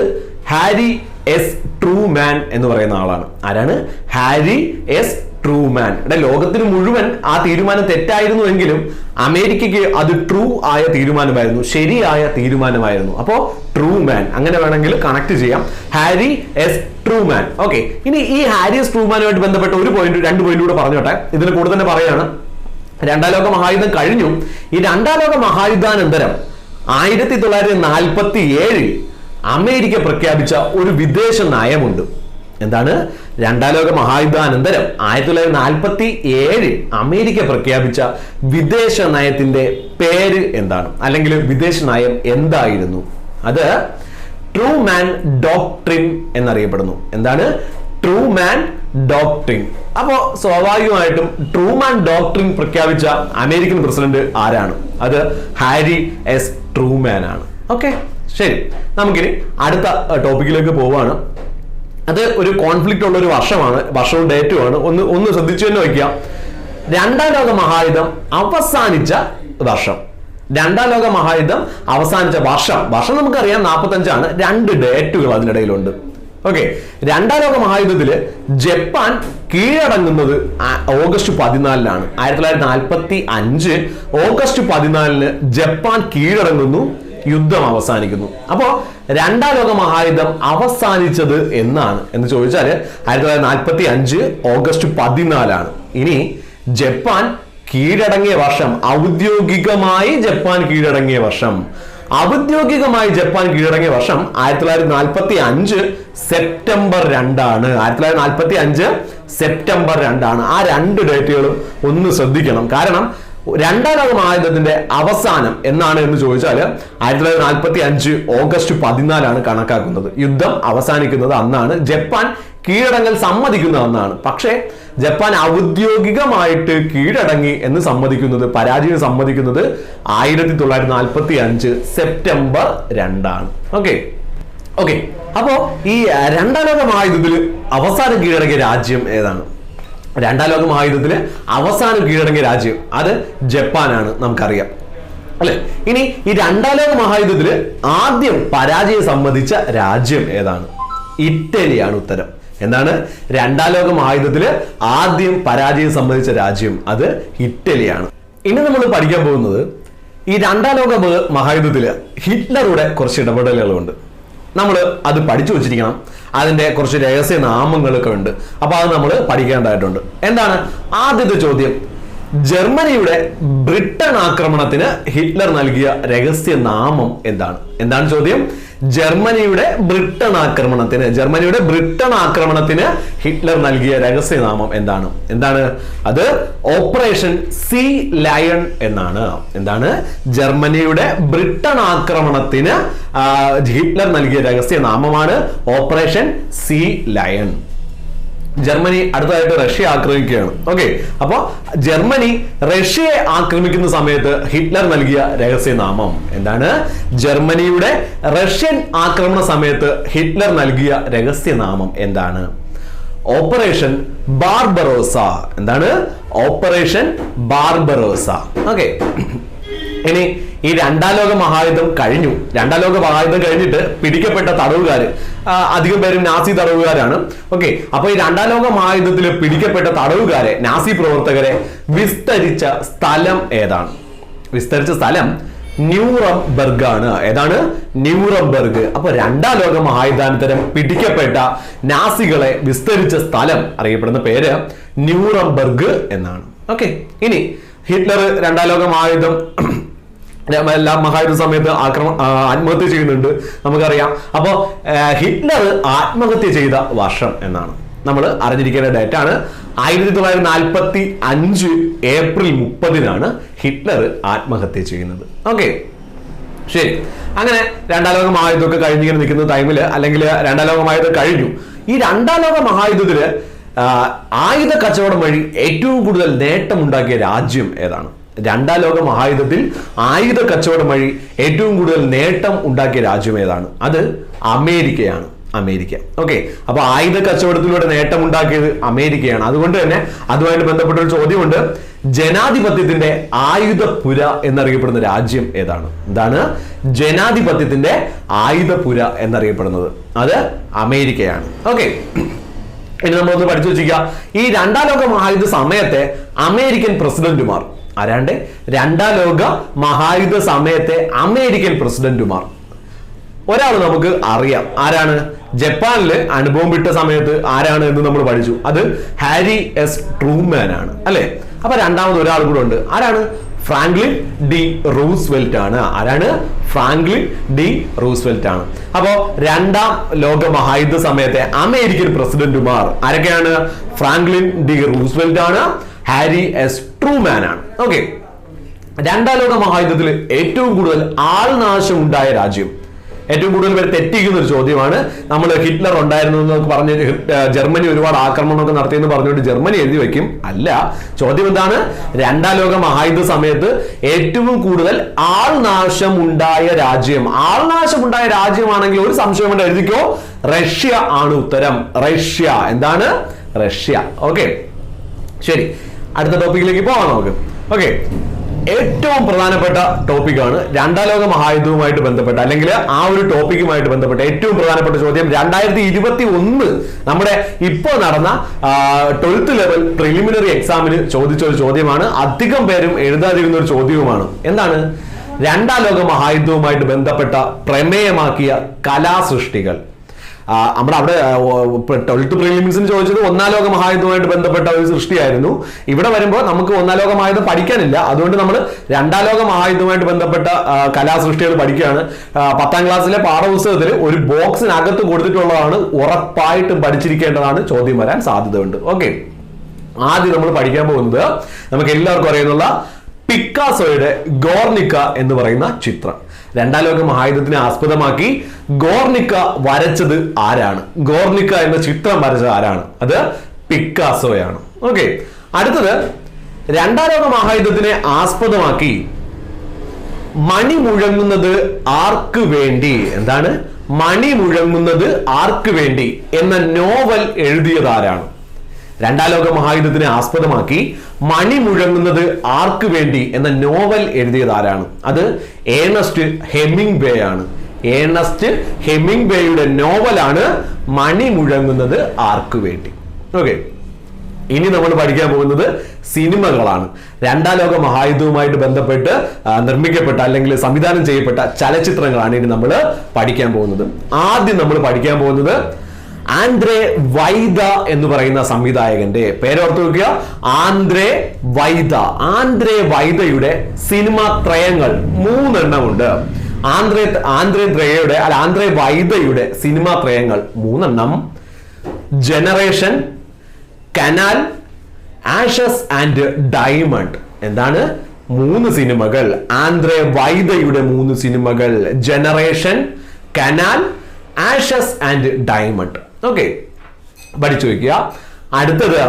ഹാരി എസ് ട്രൂമാൻ എന്ന് പറയുന്ന ആളാണ്. ആരാണ്? Harry S Truman. ലോകത്തിന് മുഴുവൻ ആ തീരുമാനം തെറ്റായിരുന്നുവെങ്കിലും അമേരിക്കയ്ക്ക് അത് ട്രൂ ആയ തീരുമാനമായിരുന്നു, ശരിയായ തീരുമാനമായിരുന്നു. അപ്പോ ട്രൂമാൻ അങ്ങനെ വേണമെങ്കിൽ കണക്ട് ചെയ്യാം, ഹാരി എസ് ട്രൂമാൻ. ഓക്കെ, ഇനി ഈ ഹാരി എസ് ട്രൂമാനുമായിട്ട് ബന്ധപ്പെട്ട ഒരു പോയിന്റ്, 2 പോയിന്റ് കൂടെ പറഞ്ഞോട്ടെ. ഇതിന് കൂടെ തന്നെ പറയാണ്, 2ാം ലോക മഹായുദ്ധം കഴിഞ്ഞു. ഈ 2ാം ലോക മഹായുദ്ധാനന്തരം 1947 അമേരിക്ക പ്രഖ്യാപിച്ച ഒരു വിദേശ നയമുണ്ട്. എന്താണ്? 2ാം ലോക മഹായുദ്ധാനന്തരം 1947 അമേരിക്ക പ്രഖ്യാപിച്ച വിദേശ നയത്തിന്റെ പേര് എന്താണ്? അല്ലെങ്കിൽ വിദേശ നയം എന്തായിരുന്നു? അത് ട്രൂമാൻ ഡോക്ട്രിൻ എന്നറിയപ്പെടുന്നു. എന്താണ്? Truman doctrine. അപ്പോ സ്വാഭാവികമായിട്ടും ട്രൂമാൻ ഡോക്ട്രിൻ പ്രഖ്യാപിച്ച അമേരിക്കൻ പ്രസിഡന്റ് ആരാണ്? അത് ഹാരി എസ് ട്രൂമാൻ ആണ്. ഓക്കെ, ശരി, നമുക്കിനി അടുത്ത ടോപ്പിക്കിലേക്ക് പോവാണ്. അത് ഒരു കോൺഫ്ലിക്റ്റ് ഉള്ള ഒരു വർഷമാണ്, വർഷവും ഡേറ്റുമാണ്. ഒന്ന് ശ്രദ്ധിച്ചു തന്നെ വയ്ക്കുക. 2ാം ലോക മഹായുദ്ധം അവസാനിച്ച വർഷം. 2ാം ലോക മഹായുദ്ധം അവസാനിച്ച വർഷം നമുക്കറിയാം 45ആണ്. 2 ഡേറ്റുകൾ അതിനിടയിലുണ്ട്. ഓക്കെ, 2ാം ലോക മഹായുദ്ധത്തില് ജപ്പാൻ കീഴടങ്ങുന്നത് ഓഗസ്റ്റ് 14-നാണ്. 1945 ഓഗസ്റ്റ് 14-ന് ജപ്പാൻ കീഴടങ്ങുന്നു, യുദ്ധം അവസാനിക്കുന്നു. അപ്പോ 2ാം ലോക മഹായുദ്ധം അവസാനിച്ചത് എന്നാണ് എന്ന് ചോദിച്ചാൽ 1945 ഓഗസ്റ്റ് 14-നാണ്. ഇനി ജപ്പാൻ കീഴടങ്ങിയ വർഷം, ഔദ്യോഗികമായി ജപ്പാൻ കീഴടങ്ങിയ വർഷം 1945 സെപ്റ്റംബർ 2-ആണ്. 1945 സെപ്റ്റംബർ 2-ആണ്. ആ 2 ഡേറ്റുകളും ഒന്ന് ശ്രദ്ധിക്കണം. കാരണം 2ാം ലോക മഹായുദ്ധത്തിന്റെ അവസാനം എന്നാണ് എന്ന് ചോദിച്ചാൽ 1945 ഓഗസ്റ്റ് 14-നാണ് കണക്കാക്കുന്നത്. യുദ്ധം അവസാനിക്കുന്നത് അന്നാണ്, ജപ്പാൻ കീഴടങ്ങൽ സമ്മതിക്കുന്നത് അന്നാണ്. പക്ഷേ ജപ്പാൻ ഔദ്യോഗികമായിട്ട് കീഴടങ്ങി എന്ന് സമ്മതിക്കുന്നത്, പരാജയം സമ്മതിക്കുന്നത് 1945 സെപ്റ്റംബർ 2-ആണ്. ഓക്കെ, അപ്പോ ഈ 2ാം ലോക മഹായുദ്ധത്തിൽ അവസാനം കീഴടങ്ങിയ രാജ്യം ഏതാണ്? 2ാം ലോക മഹായുദ്ധത്തില് അവസാനം കീഴടങ്ങിയ രാജ്യം അത് ജപ്പാനാണ്, നമുക്കറിയാം അല്ലെ. ഇനി ഈ 2ാം ലോക മഹായുദ്ധത്തില് ആദ്യം പരാജയം സമ്മതിച്ച രാജ്യം ഏതാണ്? ഇറ്റലിയാണ് ഉത്തരം. എന്താണ്? 2ാം ലോക മഹായുദ്ധത്തില് ആദ്യം പരാജയം സമ്മതിച്ച രാജ്യം അത് ഇറ്റലിയാണ്. ഇനി നമ്മൾ പഠിക്കാൻ പോകുന്നത് ഈ 2ാം ലോക മഹായുദ്ധത്തില് ഹിറ്റ്ലറുടെ കുറച്ച് ഇടപെടലുകളുണ്ട്. നമ്മൾ അത് പഠിച്ചു വെച്ചിരിക്കണം. അതിന്റെ കുറച്ച് രഹസ്യ നാമങ്ങളൊക്കെ ഉണ്ട്. അപ്പൊ അത് നമ്മൾ പഠിക്കേണ്ടതായിട്ടുണ്ട്. എന്താണ് ആദ്യത്തെ ചോദ്യം? ജർമ്മനിയുടെ ബ്രിട്ടൻ ആക്രമണത്തിന് ഹിറ്റ്ലർ നൽകിയ രഹസ്യ നാമം എന്താണ്? എന്താണ് ചോദ്യം? ജർമ്മനിയുടെ ബ്രിട്ടൻ ആക്രമണത്തിന് ഹിറ്റ്ലർ നൽകിയ രഹസ്യനാമം എന്താണ്? അത് ഓപ്പറേഷൻ സീ ലയൺ എന്നാണ്. എന്താണ്? ജർമ്മനിയുടെ ബ്രിട്ടൻ ആക്രമണത്തിന് ഹിറ്റ്ലർ നൽകിയ രഹസ്യനാമമാണ് ഓപ്പറേഷൻ സീ ലയൺ. ജർമ്മനി അടുത്തതായിട്ട് റഷ്യ ആക്രമിക്കുകയാണ്. ഓക്കെ, അപ്പൊ ജർമ്മനി റഷ്യയെ ആക്രമിക്കുന്ന സമയത്ത് ഹിറ്റ്ലർ നൽകിയ രഹസ്യനാമം എന്താണ്? ജർമ്മനിയുടെ റഷ്യൻ ആക്രമണ സമയത്ത് ഹിറ്റ്ലർ നൽകിയ രഹസ്യനാമം എന്താണ്? Operation Barbarossa. എന്താണ്? Operation Barbarossa. ഓക്കെ, ഇനി ഈ രണ്ടാം ലോക മഹായുദ്ധം കഴിഞ്ഞു. രണ്ടാം ലോക മഹായുദ്ധം കഴിഞ്ഞിട്ട് പിടിക്കപ്പെട്ട തടവുകാര് അധികം പേരും നാസി തടവുകാരാണ്. ഓക്കെ, അപ്പൊ ഈ രണ്ടാം ലോക മഹായുദ്ധത്തിൽ പിടിക്കപ്പെട്ട തടവുകാരെ, നാസി പ്രവർത്തകരെ വിസ്തരിച്ച സ്ഥലം ഏതാണ്? വിസ്തരിച്ച സ്ഥലം ന്യൂറംബർഗ് ആണ്. ഏതാണ്? ന്യൂറംബർഗ്. അപ്പൊ രണ്ടാം ലോക മഹായുദ്ധാനന്തരം പിടിക്കപ്പെട്ട നാസികളെ വിസ്തരിച്ച സ്ഥലം അറിയപ്പെടുന്ന പേര് ന്യൂറംബർഗ് എന്നാണ്. ഓക്കെ, ഇനി ഹിറ്റ്ലർ രണ്ടാം ലോക മഹായുദ്ധം എല്ലാ മഹായുദ്ധ സമയത്ത് ആത്മഹത്യ ചെയ്യുന്നുണ്ട്, നമുക്കറിയാം. അപ്പോ ഹിറ്റ്ലർ ആത്മഹത്യ ചെയ്ത വർഷം എന്നാണ് നമ്മൾ അറിഞ്ഞിരിക്കേണ്ട ഡേറ്റ് ആണ് 1945 ഏപ്രിൽ 30 ഹിറ്റ്ലർ ആത്മഹത്യ ചെയ്യുന്നത്. ഓക്കെ, ശരി. അങ്ങനെ രണ്ടാം ലോക മഹായുദ്ധമൊക്കെ കഴിഞ്ഞിങ്ങനെ നിൽക്കുന്ന ടൈമില്, അല്ലെങ്കിൽ രണ്ടാം ലോക മഹായുദ്ധം കഴിഞ്ഞു. ഈ രണ്ടാം ലോക മഹായുദ്ധത്തില് ആയുധ കച്ചവടം വഴി ഏറ്റവും കൂടുതൽ നേട്ടമുണ്ടാക്കിയ രാജ്യം ഏതാണ്? രണ്ടാം ലോക മഹായുദ്ധത്തിൽ ആയുധ കച്ചവടം വഴി ഏറ്റവും കൂടുതൽ നേട്ടം ഉണ്ടാക്കിയ രാജ്യം ഏതാണ്? അത് അമേരിക്കയാണ്. അമേരിക്ക. ഓക്കെ, അപ്പൊ ആയുധ കച്ചവടത്തിലൂടെ നേട്ടം ഉണ്ടാക്കിയത് അമേരിക്കയാണ്. അതുകൊണ്ട് തന്നെ അതുമായിട്ട് ബന്ധപ്പെട്ട ഒരു ചോദ്യമുണ്ട്. ജനാധിപത്യത്തിന്റെ ആയുധപുര എന്നറിയപ്പെടുന്ന രാജ്യം ഏതാണ്? എന്താണ് ജനാധിപത്യത്തിന്റെ ആയുധപുര എന്നറിയപ്പെടുന്നത്? അത് അമേരിക്കയാണ്. ഓക്കെ, ഇനി നമ്മളൊന്ന് പഠിച്ചു വെച്ചിരിക്കുക. ഈ രണ്ടാം ലോക മഹായുദ്ധ സമയത്തെ അമേരിക്കൻ പ്രസിഡന്റുമാർ ആരാണ്ട്? രണ്ടാം ലോക മഹായുദ്ധ സമയത്തെ അമേരിക്കൻ പ്രസിഡന്റുമാർ ഒരാൾ നമുക്ക് അറിയാം. ആരാണ്? ജപ്പാനില് അനുഭവം വിട്ട സമയത്ത് ആരാണ് എന്ന് നമ്മൾ പഠിച്ചു. അത് ഹാരി എസ് ട്രൂമാൻ ആണ്, അല്ലെ? അപ്പൊ രണ്ടാമത് ഒരാൾ കൂടെ ഉണ്ട്. ആരാണ്? ഫ്രാങ്ക്ലിൻ ഡി റൂസ്വെൽറ്റ് ആണ്. ആരാണ്? ഫ്രാങ്ക്ലിൻ ഡി റൂസ്വെൽറ്റ് ആണ്. അപ്പോ രണ്ടാം ലോക മഹായുദ്ധ സമയത്തെ അമേരിക്കൻ പ്രസിഡന്റുമാർ ആരൊക്കെയാണ്? ഫ്രാങ്ക്ലിൻ ഡി റൂസ്വെൽറ്റ് ആണ്, ഹാരി എസ് ട്രൂമാൻ ആണ്. ഓക്കെ, രണ്ടാം ലോക മഹായുദ്ധത്തിൽ ഏറ്റവും കൂടുതൽ ആൾനാശം ഉണ്ടായ രാജ്യം, ഏറ്റവും കൂടുതൽ പേര് തെറ്റിക്കുന്ന ഒരു ചോദ്യമാണ്. നമ്മൾ ഹിറ്റ്ലർ ഉണ്ടായിരുന്നു എന്ന് പറഞ്ഞ് ജർമ്മനി ഒരുപാട് ആക്രമണമൊക്കെ നടത്തിയെന്ന് പറഞ്ഞുകൊണ്ട് ജർമ്മനി എഴുതി വെക്കും. അല്ല, ചോദ്യം എന്താണ്? രണ്ടാം ലോക മഹായുദ്ധ സമയത്ത് ഏറ്റവും കൂടുതൽ ആൾനാശം ഉണ്ടായ രാജ്യം. ആൾനാശം ഉണ്ടായ രാജ്യമാണെങ്കിൽ ഒരു സംശയം കൊണ്ട് എഴുതിക്കോ, റഷ്യ ആണ് ഉത്തരം. റഷ്യ. എന്താണ്? റഷ്യ. ഓക്കെ, ശരി. അടുത്ത ടോപ്പിക്കിലേക്ക് പോവാം നമുക്ക്. ഓക്കെ, ഏറ്റവും പ്രധാനപ്പെട്ട ടോപ്പിക്കാണ് രണ്ടാം ലോക മഹായുദ്ധവുമായിട്ട് ബന്ധപ്പെട്ട, അല്ലെങ്കിൽ ആ ഒരു ടോപ്പിക്കുമായിട്ട് ബന്ധപ്പെട്ട ഏറ്റവും പ്രധാനപ്പെട്ട ചോദ്യം 2021 നമ്മുടെ ഇപ്പോൾ നടന്ന 12th ലെവൽ പ്രിലിമിനറി എക്സാമിന് ചോദിച്ച ഒരു ചോദ്യമാണ്. അധികം പേരും എഴുതാതിരുന്ന ഒരു ചോദ്യവുമാണ്. എന്താണ്? രണ്ടാം ലോക മഹായുദ്ധവുമായിട്ട് ബന്ധപ്പെട്ട പ്രമേയമാക്കിയ കലാസൃഷ്ടികൾ. അവിടെ 12th പ്രിലിമിനറിന് ചോദിച്ചത് ഒന്നാം ലോക മഹായുദ്ധവുമായിട്ട് ബന്ധപ്പെട്ട ഒരു സൃഷ്ടിയായിരുന്നു. ഇവിടെ വരുമ്പോൾ നമുക്ക് ഒന്നാം ലോക മഹായുദ്ധം പഠിക്കാനില്ല. അതുകൊണ്ട് നമ്മൾ രണ്ടാം ലോക മഹായുദ്ധവുമായിട്ട് ബന്ധപ്പെട്ട കലാസൃഷ്ടികൾ പഠിക്കുകയാണ്. 10ാം ക്ലാസ്സിലെ പാഠപുസ്തകത്തിൽ ഒരു ബോക്സിനകത്ത് കൊടുത്തിട്ടുള്ളതാണ്. ഉറപ്പായിട്ടും പഠിച്ചിരിക്കേണ്ടതാണ്. ചോദ്യം വരാൻ സാധ്യതയുണ്ട്. ഓക്കെ, ആദ്യം നമ്മൾ പഠിക്കാൻ പോകുന്നത് നമുക്ക് എല്ലാവർക്കും അറിയുന്നുള്ള പിക്കാസോയുടെ ഗോർണിക്ക എന്ന് പറയുന്ന ചിത്രം. രണ്ടാം ലോക മഹായുദ്ധത്തിനെ ആസ്പദമാക്കി ഗോർണിക്ക വരച്ചത് ആരാണ്? ഗോർണിക്ക എന്ന ചിത്രം വരച്ചത് ആരാണ്? അത് പിക്കാസോയാണ്. ഓക്കെ, അടുത്തത് രണ്ടാം ലോക മഹായുദ്ധത്തിനെ ആസ്പദമാക്കി മണി മുഴങ്ങുന്നത് ആർക്ക് വേണ്ടി? എന്താണ്? മണി മുഴങ്ങുന്നത് ആർക്ക് വേണ്ടി എന്ന നോവൽ എഴുതിയത് ആരാണ്? രണ്ടാം ലോക മഹായുദ്ധത്തിനെ ആസ്പദമാക്കി മണി മുഴങ്ങുന്നത് ആർക്ക് വേണ്ടി എന്ന നോവൽ എഴുതിയത് ആരാണ്? അത് ഏണസ്റ്റ് ഹെമിംഗ്വേ ആണ്. ഏണസ്റ്റ് ഹെമിംഗ്വേയുടെ നോവലാണ് മണി മുഴങ്ങുന്നത് ആർക്ക് വേണ്ടി. ഓക്കെ, ഇനി നമ്മൾ പഠിക്കാൻ പോകുന്നത് സിനിമകളാണ്. രണ്ടാം ലോക മഹായുദ്ധവുമായിട്ട് ബന്ധപ്പെട്ട് നിർമ്മിക്കപ്പെട്ട അല്ലെങ്കിൽ സംവിധാനം ചെയ്യപ്പെട്ട ചലച്ചിത്രങ്ങളാണ് ഇനി നമ്മൾ പഠിക്കാൻ പോകുന്നത്. ആദ്യം നമ്മൾ പഠിക്കാൻ പോകുന്നത് ആന്ദ്രേ വൈദ എന്ന് പറയുന്ന സംവിധായകന്റെ പേരോർത്ത് വെക്കുക. Andrzej Wajda. ആന്ദ്രേ വൈദയുടെ സിനിമാ ത്രയങ്ങൾ 3 ഉണ്ട്. ആന്ദ്രേ വൈദയുടെ സിനിമാ ത്രയങ്ങൾ 3. Generation, canal, ashes and diamond. എന്താണ്? 3 സിനിമകൾ. ആന്ദ്രേ വൈദയുടെ 3 സിനിമകൾ. Generation, canal, ashes and diamond. Okay, പഠിച്ചു വെക്കുക. അടുത്തത്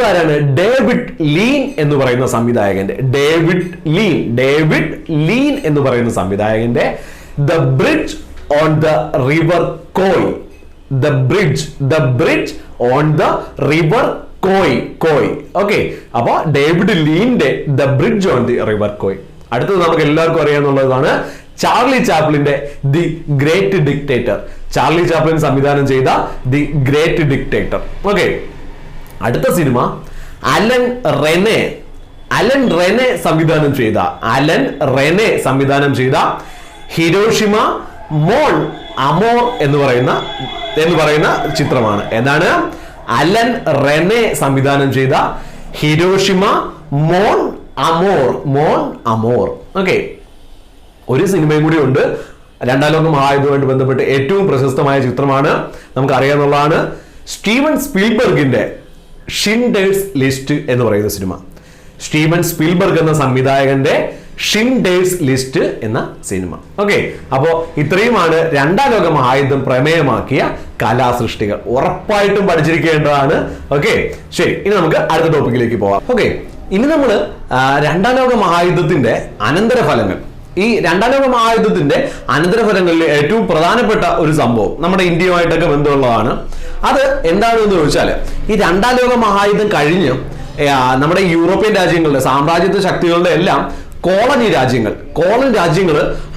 ആരാണ്? ഡേവിഡ് ലീൻ എന്ന് പറയുന്ന സംവിധായകന്റെ, ഡേവിഡ് ലീൻ എന്ന് പറയുന്ന സംവിധായകന്റെ the bridge on the river Kwai. The bridge on the river Kwai. Okay, അപ്പൊ ഡേവിഡ് ലീന്റെ the bridge on the river Kwai. അടുത്തത് നമുക്ക് എല്ലാവർക്കും അറിയാവുന്നതാണ് ചാർലി ചാപ്ലിന്റെ the great dictator. Charlie Chaplin സംവിധാനം ചെയ്ത ദി ഗ്രേറ്റ് ഡിക്റ്റേറ്റർ. ഓക്കെ, അടുത്ത സിനിമ അലൻ റെനെ സംവിധാനം ചെയ്ത ഹിരോഷിമ മോൺ അമോർ എന്ന് പറയുന്ന ചിത്രമാണ്. എന്താണ്? അലൻ റെനെ സംവിധാനം ചെയ്ത ഹിരോഷിമ മോൺ അമോർ. ഓക്കെ, ഒരു സിനിമയും കൂടി ഉണ്ട് രണ്ടാം ലോക മഹായുദ്ധവുമായിട്ട് ബന്ധപ്പെട്ട് ഏറ്റവും പ്രശസ്തമായ ചിത്രമാണ്, നമുക്ക് അറിയാവുന്നതാണ് സ്റ്റീവൻ സ്പീൽബർഗിന്റെ ഷിൻഡേഴ്സ് ലിസ്റ്റ് എന്ന് പറയുന്ന സിനിമ. സ്റ്റീവൻ സ്പീൽബർഗ് എന്ന സംവിധായകന്റെ ഷിൻഡേഴ്സ് ലിസ്റ്റ് എന്ന സിനിമ. ഓക്കെ, അപ്പോ ഇത്രയുമാണ് രണ്ടാം ലോക മഹായുദ്ധം പ്രമേയമാക്കിയ കലാസൃഷ്ടികൾ. ഉറപ്പായിട്ടും പഠിച്ചിരിക്കേണ്ടതാണ്. ഓക്കെ, ശരി, ഇനി നമുക്ക് അടുത്ത ടോപ്പിക്കിലേക്ക് പോവാം. ഓക്കെ, ഇനി നമ്മൾ രണ്ടാം ലോക മഹായുദ്ധത്തിന്റെ അനന്തരഫലങ്ങൾ, ഈ രണ്ടാം ലോക മഹായുദ്ധത്തിന്റെ അനന്തരഫലങ്ങളിൽ ഏറ്റവും പ്രധാനപ്പെട്ട ഒരു സംഭവം നമ്മുടെ ഇന്ത്യയുമായിട്ടൊക്കെ ബന്ധമുള്ളതാണ്. അത് എന്താണെന്ന് ചോദിച്ചാൽ, ഈ രണ്ടാം ലോക മഹായുദ്ധം കഴിഞ്ഞ് നമ്മുടെ യൂറോപ്യൻ രാജ്യങ്ങളുടെ സാമ്രാജ്യത്വ ശക്തികളുടെ എല്ലാം കോളനി രാജ്യങ്ങൾ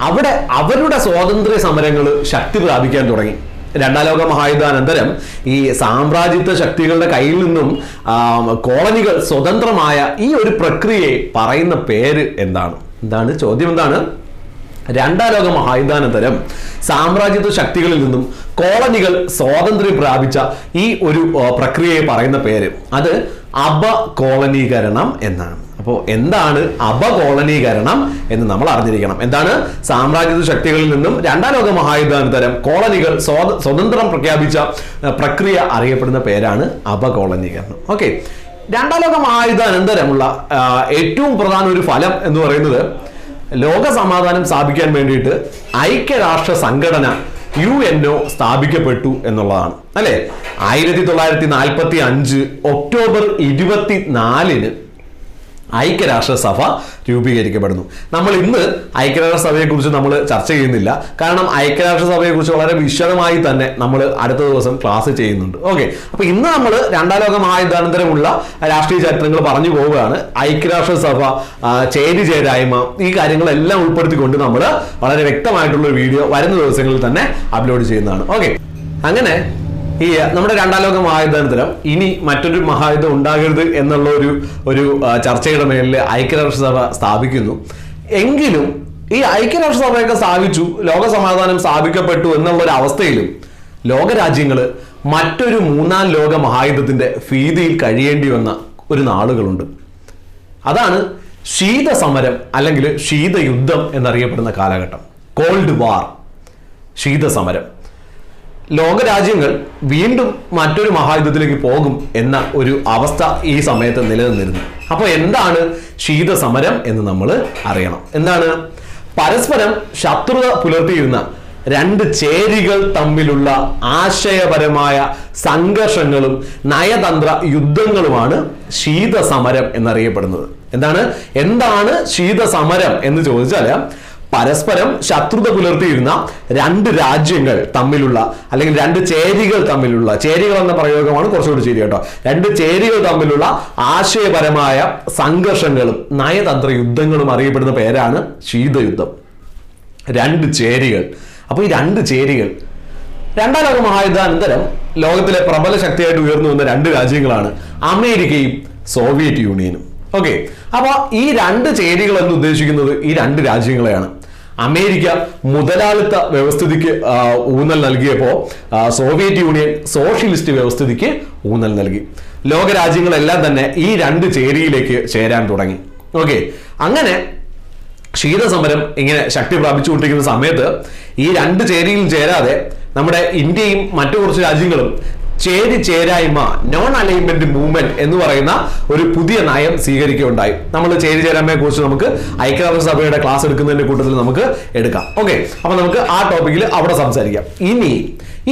അവിടെ അവരുടെ സ്വാതന്ത്ര്യ സമരങ്ങൾ ശക്തി പ്രാപിക്കാൻ തുടങ്ങി. രണ്ടാം ലോക മഹായുദ്ധാനന്തരം ഈ സാമ്രാജ്യത്വ ശക്തികളുടെ കയ്യിൽ നിന്നും കോളനികൾ സ്വതന്ത്രമായ ഈ ഒരു പ്രക്രിയയെ പറയുന്ന പേര് എന്താണ് ചോദ്യം എന്താണ്? രണ്ടാം ലോക മഹായുദ്ധാനന്തരം സാമ്രാജ്യത്വ ശക്തികളിൽ നിന്നും കോളനികൾ സ്വാതന്ത്ര്യം പ്രാപിച്ച ഈ ഒരു പ്രക്രിയയെ പറയുന്ന പേര് അത് അപകോളനീകരണം എന്നാണ്. അപ്പോൾ എന്താണ് അപകോളനീകരണം എന്ന് നമ്മൾ അറിഞ്ഞിരിക്കണം. എന്താണ്? സാമ്രാജ്യത്വ ശക്തികളിൽ നിന്നും രണ്ടാം ലോക മഹായുദ്ധാനന്തരം കോളനികൾ സ്വതന്ത്രം പ്രഖ്യാപിച്ച പ്രക്രിയ അറിയപ്പെടുന്ന പേരാണ് അപകോളനീകരണം. ഓക്കെ, രണ്ടാം ലോക മഹായുദ്ധാനന്തരമുള്ള ഏറ്റവും പ്രധാന ഒരു ഫലം എന്ന് പറയുന്നത് ലോക സമാധാനം സ്ഥാപിക്കാൻ വേണ്ടിയിട്ട് ഐക്യരാഷ്ട്ര സംഘടന UNO സ്ഥാപിക്കപ്പെട്ടു എന്നുള്ളതാണ്. അല്ലെ, 1945 ഒക്ടോബർ 24 ഐക്യരാഷ്ട്രസഭ രൂപീകരിക്കപ്പെടുന്നു. നമ്മൾ ഇന്ന് ഐക്യരാഷ്ട്രസഭയെ കുറിച്ച് നമ്മൾ ചർച്ച ചെയ്യുന്നില്ല, കാരണം ഐക്യരാഷ്ട്രസഭയെ കുറിച്ച് വളരെ വിശദമായി തന്നെ നമ്മൾ അടുത്ത ദിവസം ക്ലാസ് ചെയ്യുന്നുണ്ട്. ഓക്കെ, അപ്പൊ ഇന്ന് നമ്മൾ രണ്ടാം ലോക മഹായുദ്ധാനന്തരമുള്ള രാഷ്ട്രീയ ചരിത്രങ്ങൾ പറഞ്ഞു പോവുകയാണ്. ഐക്യരാഷ്ട്രസഭ, ചേരിചേരായ്മ, ഈ കാര്യങ്ങളെല്ലാം ഉൾപ്പെടുത്തിക്കൊണ്ട് നമ്മൾ വളരെ വ്യക്തമായിട്ടുള്ള ഒരു വീഡിയോ വരുന്ന ദിവസങ്ങളിൽ തന്നെ അപ്ലോഡ് ചെയ്യുന്നതാണ്. ഓക്കെ, അങ്ങനെ ഈ നമ്മുടെ രണ്ടാം ലോക മഹായുദ്ധാനന്തരം ഇനി മറ്റൊരു മഹായുദ്ധം ഉണ്ടാകരുത് എന്നുള്ള ഒരു ചർച്ചയുടെ മേലിൽ ഐക്യരാഷ്ട്രസഭ സ്ഥാപിക്കുന്നു. എങ്കിലും ഈ ഐക്യരാഷ്ട്രസഭയൊക്കെ സ്ഥാപിച്ചു, ലോക സമാധാനം സ്ഥാപിക്കപ്പെട്ടു എന്നുള്ള ഒരു അവസ്ഥയിലും ലോകരാജ്യങ്ങൾ മറ്റൊരു മൂന്നാം ലോക മഹായുദ്ധത്തിന്റെ ഭീതിയിൽ കഴിയേണ്ടി വന്ന ഒരു നാളുകളുണ്ട്. അതാണ് ശീതസമരം അല്ലെങ്കിൽ ശീതയുദ്ധം എന്നറിയപ്പെടുന്ന കാലഘട്ടം. കോൾഡ് വാർ, ശീതസമരം. ലോകരാജ്യങ്ങൾ വീണ്ടും മറ്റൊരു മഹായുദ്ധത്തിലേക്ക് പോകും എന്ന ഒരു അവസ്ഥ ഈ സമയത്ത് നിലനിന്നിരുന്നു. അപ്പോൾ എന്താണ് ശീതസമരം എന്ന് നമ്മൾ അറിയണം. എന്താണ്? പരസ്പരം ശത്രുത പുലർത്തിയിരുന്ന രണ്ട് ചേരികൾ തമ്മിലുള്ള ആശയപരമായ സംഘർഷങ്ങളും നയതന്ത്ര യുദ്ധങ്ങളുമാണ് ശീതസമരം എന്നറിയപ്പെടുന്നത്. എന്താണ് ശീതസമരം എന്ന് ചോദിച്ചാൽ, പരസ്പരം ശത്രുത പുലർത്തിയിരുന്ന രണ്ട് രാജ്യങ്ങൾ തമ്മിലുള്ള അല്ലെങ്കിൽ രണ്ട് ചേരികൾ തമ്മിലുള്ള, ചേരികൾ എന്ന പ്രയോഗമാണ് കുറച്ചുകൂടി ശരി കേട്ടോ, രണ്ട് ചേരികൾ തമ്മിലുള്ള ആശയപരമായ സംഘർഷങ്ങളും നയതന്ത്ര യുദ്ധങ്ങളും അറിയപ്പെടുന്ന പേരാണ് ശീതയുദ്ധം. രണ്ട് ചേരികൾ. അപ്പൊ ഈ രണ്ട് ചേരികൾ രണ്ടാം ലോക മഹായുദ്ധാനന്തരം ലോകത്തിലെ പ്രബല ശക്തിയായിട്ട് ഉയർന്നു വന്ന രണ്ട് രാജ്യങ്ങളാണ് അമേരിക്കയും സോവിയറ്റ് യൂണിയനും. ഓക്കെ, അപ്പൊ ഈ രണ്ട് ചേരികൾ എന്ന് ഉദ്ദേശിക്കുന്നത് ഈ രണ്ട് രാജ്യങ്ങളെയാണ്. അമേരിക്ക മുതലാളിത്ത വ്യവസ്ഥിതിക്ക് ഊന്നൽ നൽകിയപ്പോൾ സോവിയറ്റ് യൂണിയൻ സോഷ്യലിസ്റ്റ് വ്യവസ്ഥിതിക്ക് ഊന്നൽ നൽകി. ലോകരാജ്യങ്ങളെല്ലാം തന്നെ ഈ രണ്ട് ചേരിയിലേക്ക് ചേരാൻ തുടങ്ങി. ഓക്കെ, അങ്ങനെ ശീതസമരം ഇങ്ങനെ ശക്തി പ്രാപിച്ചുകൊണ്ടിരിക്കുന്ന സമയത്ത് ഈ രണ്ട് ചേരിയിലും ചേരാതെ നമ്മുടെ ഇന്ത്യയും മറ്റു കുറച്ച് രാജ്യങ്ങളും ചേരായ്മ, നോൺ അലൈൻമെന്റ് മൂവ്മെന്റ് എന്ന് പറയുന്ന ഒരു പുതിയ നയം സ്വീകരിക്കുകയുണ്ടായി. നമ്മൾ ചേരായ്മയെ കുറിച്ച് നമുക്ക് ഐക്യരാഷ്ട്രസഭയുടെ ക്ലാസ് എടുക്കുന്നതിന്റെ കൂട്ടത്തിൽ നമുക്ക് എടുക്കാം. ഓക്കെ, അപ്പൊ നമുക്ക് ആ ടോപ്പിക്കിൽ അവിടെ സംസാരിക്കാം. ഇനി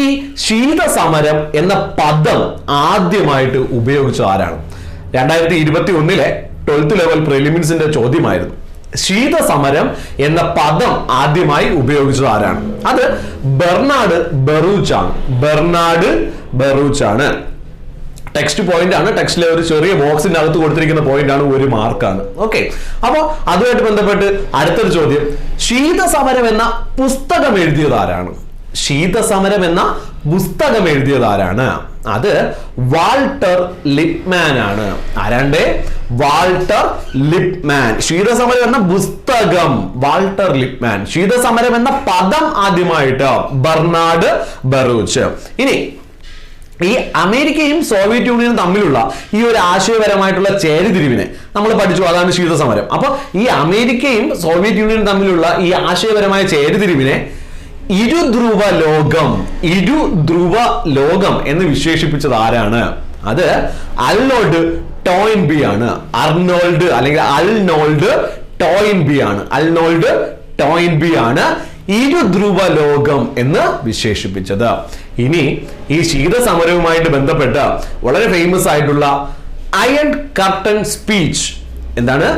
ഈ ശീതസമരം എന്ന പദം ആദ്യമായിട്ട് ഉപയോഗിച്ചത് ആരാണ്? 2021 12th ലെവൽ പ്രിലിമിൻസിന്റെ ചോദ്യമായിരുന്നു. ശീതസമരം എന്ന പദം ആദ്യമായി ഉപയോഗിച്ചത് ആരാണ്? അത് ബെർണാഡ് ബറൂച്ച് ആണ്. ടെക്സ്റ്റ് പോയിന്റ് ആണ്. ടെക്സ്റ്റിലെ ഒരു ചെറിയ ബോക്സിന്റെ അകത്ത് കൊടുത്തിരിക്കുന്ന പോയിന്റ് ആണ്, 1 മാർക്കാണ്. ഓക്കെ, അപ്പോ അതുമായിട്ട് ബന്ധപ്പെട്ട് അടുത്തൊരു ചോദ്യം, ശീതസമരം എന്ന പുസ്തകം എഴുതിയത് ആരാണ്? ശീതസമരം എന്ന പുസ്തകം എഴുതിയത് ആരാണ്? അത് വാൾട്ടർ ലിപ്മാൻ ആണ്. ആരാണ്ട്? Walter Lipman. ശീതസമരം എന്ന പുസ്തകം വാൾട്ടർ ലിപ്മാൻ. ശീതസമരം എന്ന പദം ആദ്യമായിട്ട് ബർണാഡ് ബറൂച്ച്. ഇനി ഈ അമേരിക്കയും സോവിയറ്റ് യൂണിയനും തമ്മിലുള്ള ഈ ഒരു ആശയപരമായിട്ടുള്ള ചേരിതിരിവിനെ നമ്മൾ പഠിച്ചു, അതാണ് ശീതസമരം. അപ്പൊ ഈ അമേരിക്കയും സോവിയറ്റ് യൂണിയനും തമ്മിലുള്ള ഈ ആശയപരമായ ചേരിതിരിവിനെ ഇരുധ്രുവ ലോകം എന്ന് വിശേഷിപ്പിച്ചത് ആരാണ്? അത് അർണോൾഡ് ടോയിൻബി ആണ്. അർണോൾഡ് അല്ലെങ്കിൽ അർണോൾഡ് ടോയിൻബി ആണ്. അർണോൾഡ് ടോയിൻബി ആണ് ഇരുധ്രുവ ലോകം എന്ന് വിശേഷിപ്പിച്ചത്. ഇനി ഈ ശീതസമരവുമായിട്ട് ബന്ധപ്പെട്ട് വളരെ ഫേമസ് ആയിട്ടുള്ള അയൺ കർട്ടൻ സ്പീച്ച്. എന്താണ്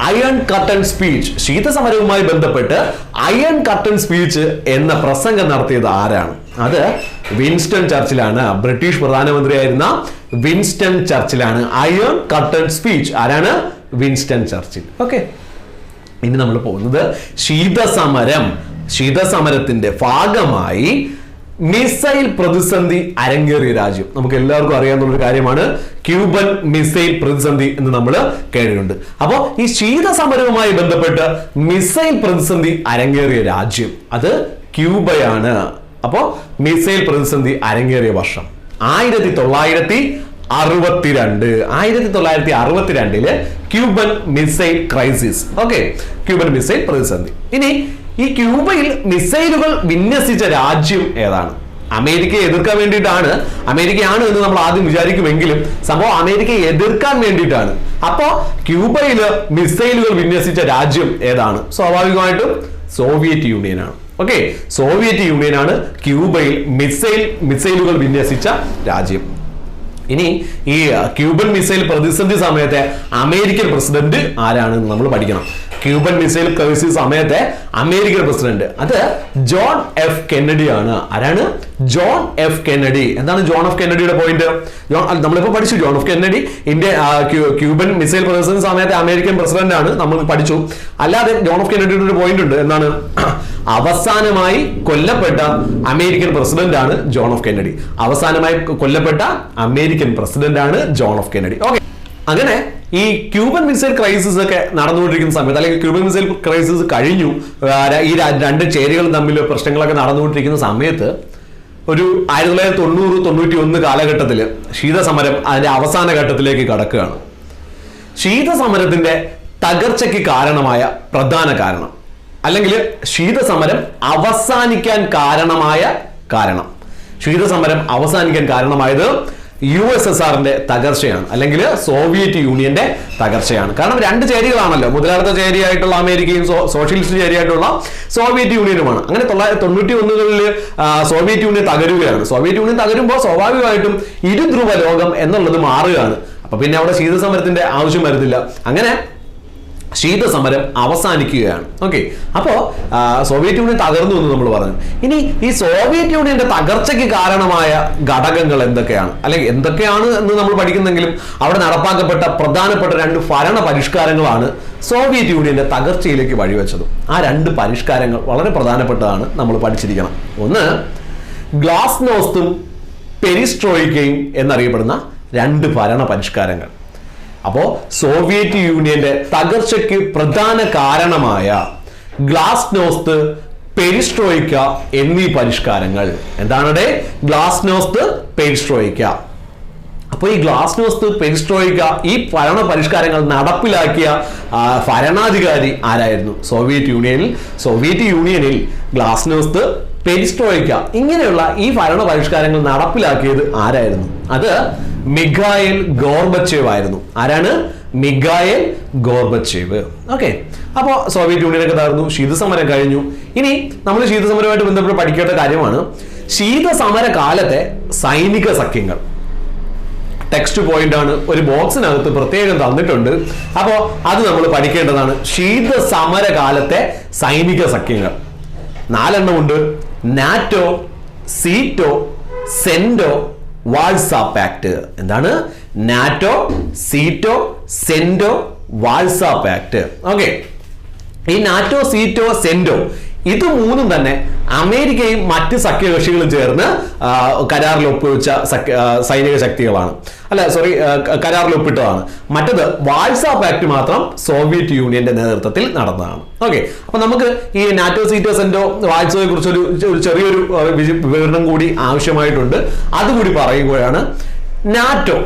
അയൺ കർട്ടൻ സ്പീച്ച്? ശീതസമരവുമായി ബന്ധപ്പെട്ട് അയൺ കർട്ടൻ സ്പീച്ച് എന്ന പ്രസംഗം നടത്തിയത് ആരാണ്? അത് വിൻസ്റ്റൺ ചർച്ചിലാണ്. ബ്രിട്ടീഷ് പ്രധാനമന്ത്രിയായിരുന്ന വിൻസ്റ്റൺ ചർച്ചിലാണ് അയൺ കർട്ടൻ സ്പീച്ച്. ആരാണ്? Winston Churchill. ഓക്കെ, ഇനി നമ്മൾ പോകുന്നത് ശീതസമരത്തിന്റെ ഭാഗമായി മിസൈൽ പ്രതിസന്ധി അരങ്ങേറിയ രാജ്യം. നമുക്ക് എല്ലാവർക്കും അറിയാവുന്ന കാര്യമാണ് ക്യൂബൻ മിസൈൽ പ്രതിസന്ധി എന്ന് നമ്മൾ കേട്ടിട്ടുണ്ട്. അപ്പോൾ ഈ ശീതസമരവുമായി ബന്ധപ്പെട്ട് മിസൈൽ പ്രതിസന്ധി അരങ്ങേറിയ രാജ്യം അത് ക്യൂബയാണ്. അപ്പോൾ മിസൈൽ പ്രതിസന്ധി അരങ്ങേറിയ വർഷം 1962. 1962 Cuban missile crisis. Okay, Cuban missile പ്രതിസന്ധി. ഇനി ഈ ക്യൂബയിൽ മിസൈലുകൾ വിന്യസിച്ച രാജ്യം ഏതാണ്? അമേരിക്കയെ എതിർക്കാൻ വേണ്ടിയിട്ടാണ്. അമേരിക്കയാണ് എന്ന് നമ്മൾ ആദ്യം വിചാരിക്കുമെങ്കിലും സംഭവം അമേരിക്കയെ എതിർക്കാൻ വേണ്ടിയിട്ടാണ്. അപ്പോ ക്യൂബയിൽ മിസൈലുകൾ വിന്യസിച്ച രാജ്യം ഏതാണ്? സ്വാഭാവികമായിട്ടും സോവിയറ്റ് യൂണിയൻ ആണ്. ഓക്കെ, സോവിയറ്റ് യൂണിയൻ ആണ് ക്യൂബയിൽ മിസൈലുകൾ വിന്യസിച്ച രാജ്യം. ഇനി ഈ ക്യൂബൻ മിസൈൽ പ്രതിസന്ധി സമയത്തെ അമേരിക്കൻ പ്രസിഡന്റ് ആരാണെന്ന് നമ്മൾ പഠിക്കണം. ക്യൂബൻ മിസൈൽ ക്രൈസിസ് സമയത്തെ അമേരിക്കൻ പ്രസിഡന്റ് അത് ജോൺ എഫ് കെന്നഡി ആണ്. ആരാണ്? John F Kennedy. എന്താണ് ജോൺ എഫ് കെന്നഡിയുടെ പോയിന്റ്? നമ്മളിപ്പോ പഠിച്ചു John F Kennedy Cuban missile പ്രതിസന്ധി സമയത്തെ അമേരിക്കൻ പ്രസിഡന്റ് ആണ്, നമ്മൾ പഠിച്ചു. അല്ലാതെ ജോൺ എഫ് കെന്നഡിയുടെ ഒരു പോയിന്റ് ഉണ്ട്. എന്താണ്? അവസാനമായി കൊല്ലപ്പെട്ട അമേരിക്കൻ പ്രസിഡന്റ് ആണ് ജോൺ എഫ് കെന്നഡി. അവസാനമായി കൊല്ലപ്പെട്ട അമേരിക്കൻ പ്രസിഡന്റ് ആണ് ജോൺ എഫ് കെന്നഡി. ഓക്കെ, അങ്ങനെ ഈ ക്യൂബൻ മിസൈൽ ക്രൈസിസ് ഒക്കെ നടന്നുകൊണ്ടിരിക്കുന്ന സമയത്ത്, അല്ലെങ്കിൽ ക്യൂബൻ മിസൈൽ ക്രൈസിസ് കഴിഞ്ഞു, ഈ രണ്ട് ചേരികളും തമ്മിൽ പ്രശ്നങ്ങളൊക്കെ നടന്നുകൊണ്ടിരിക്കുന്ന സമയത്ത് ഒരു 1990-91 കാലഘട്ടത്തിൽ ശീതസമരം അതിന്റെ അവസാന ഘട്ടത്തിലേക്ക് കടക്കുകയാണ്. ശീതസമരത്തിന്റെ തകർച്ചയ്ക്ക് കാരണമായ പ്രധാന കാരണം, അല്ലെങ്കിൽ ശീതസമരം അവസാനിക്കാൻ കാരണമായ കാരണം, ശീതസമരം അവസാനിക്കാൻ കാരണമായത് USSRന്റെ തകർച്ചയാണ്, അല്ലെങ്കിൽ സോവിയറ്റ് യൂണിയന്റെ തകർച്ചയാണ്. കാരണം രണ്ട് ചേരികളാണല്ലോ, മുതലാളിത്ത ചേരിയായിട്ടുള്ള അമേരിക്കയും സോഷ്യലിസ്റ്റ് ചേരിയായിട്ടുള്ള സോവിയറ്റ് യൂണിയനുമാണ്. അങ്ങനെ 1991 സോവിയറ്റ് യൂണിയൻ തകരുകയാണ്. സോവിയറ്റ് യൂണിയൻ തകരുമ്പോൾ സ്വാഭാവികമായിട്ടും ഇരുധ്രുവ ലോകം എന്നുള്ളത് മാറുകയാണ്. അപ്പൊ പിന്നെ അവിടെ ശീതസമരത്തിന്റെ ആവശ്യം വരുന്നില്ല. അങ്ങനെ ശീതസമരം അവസാനിക്കുകയാണ്. ഓക്കെ, അപ്പോ സോവിയറ്റ് യൂണിയൻ തകർന്നു എന്ന് നമ്മൾ പറഞ്ഞു. ഇനി ഈ സോവിയറ്റ് യൂണിയന്റെ തകർച്ചയ്ക്ക് കാരണമായ ഘടകങ്ങൾ എന്തൊക്കെയാണ്, അല്ലെങ്കിൽ എന്തൊക്കെയാണ് എന്ന് നമ്മൾ പഠിക്കുന്നെങ്കിലും അവിടെ നടപ്പാക്കപ്പെട്ട പ്രധാനപ്പെട്ട 2 ഭരണ പരിഷ്കാരങ്ങളാണ് സോവിയറ്റ് യൂണിയന്റെ തകർച്ചയിലേക്ക് വഴിവെച്ചത്. ആ 2 പരിഷ്കാരങ്ങൾ വളരെ പ്രധാനപ്പെട്ടതാണ്, നമ്മൾ പഠിച്ചിരിക്കണം. ഒന്ന് ഗ്ലാസ്നോസ്തും പെരിസ്ട്രോയിക്കയും എന്നറിയപ്പെടുന്ന 2 ഭരണ പരിഷ്കാരങ്ങൾ. അപ്പോ സോവിയറ്റ് യൂണിയന്റെ തകർച്ചയ്ക്ക് പ്രധാന കാരണമായ ഗ്ലാസ്നോസ്ത്, പെരിസ്ട്രോയിക്ക എന്നീ പരിഷ്കാരങ്ങൾ. എന്താണ് ഗ്ലാസ്നോസ്ത്, പെരിസ്ട്രോയിക്ക? അപ്പൊ ഈ ഗ്ലാസ്നോസ്ത്, പെരിസ്ട്രോയിക്ക ഈ ഭരണ പരിഷ്കാരങ്ങൾ നടപ്പിലാക്കിയ ഭരണാധികാരി ആരായിരുന്നു? സോവിയറ്റ് യൂണിയനിൽ ഗ്ലാസ്നോസ്ത്, പെരിസ്ട്രോയിക്ക ഇങ്ങനെയുള്ള ഈ ഭരണ പരിഷ്കാരങ്ങൾ നടപ്പിലാക്കിയത് ആരായിരുന്നു? അത് മിഖായിൽ ഗോർബച്ചേവ് ആയിരുന്നു. ആരാണ്? മിഖായിൽ ഗോർബച്ചേവ്. ഓക്കെ, അപ്പോ സോവിയറ്റ് യൂണിയനൊക്കെ തകർന്നു, ശീതസമരം കഴിഞ്ഞു. ഇനി നമ്മൾ ശീതസമരമായിട്ട് ബന്ധപ്പെട്ട് പഠിക്കേണ്ട കാര്യമാണ് ശീതസമര കാലത്തെ സൈനിക സഖ്യങ്ങൾ. ടെക്സ്റ്റ് പോയിന്റ് ആണ്, ഒരു ബോക്സിനകത്ത് പ്രത്യേകം തന്നിട്ടുണ്ട്. അപ്പോ അത് നമ്മൾ പഠിക്കേണ്ടതാണ്. ശീതസമര കാലത്തെ സൈനിക സഖ്യങ്ങൾ 4 എണ്ണം ഉണ്ട്. NATO, SEATO, CENTO, Warsaw pact. എന്താണ്? NATO, SEATO, CENTO, Warsaw pact. Okay, ഈ നാറ്റോ, സീറ്റോ, സെന്റോ ഇത് മൂന്നും തന്നെ അമേരിക്കയും മറ്റ് സഖ്യകക്ഷികളും ചേർന്ന് കരാറിൽ ഒപ്പുവെച്ച സൈനിക ശക്തികളാണ്. കരാറിൽ ഒപ്പിട്ടതാണ്. മറ്റത് വാൾസ പാക്ട് മാത്രം സോവിയറ്റ് യൂണിയന്റെ നേതൃത്വത്തിൽ നടന്നതാണ്. ഓക്കെ, അപ്പൊ നമുക്ക് ഈ നാറ്റോ, സീറ്റോ, സെന്റോ, വാൾസോയെ കുറിച്ചൊരു ചെറിയൊരു വിവരണം കൂടി ആവശ്യമായിട്ടുണ്ട്. അതുകൂടി പറയുകയാണ്. നാറ്റോ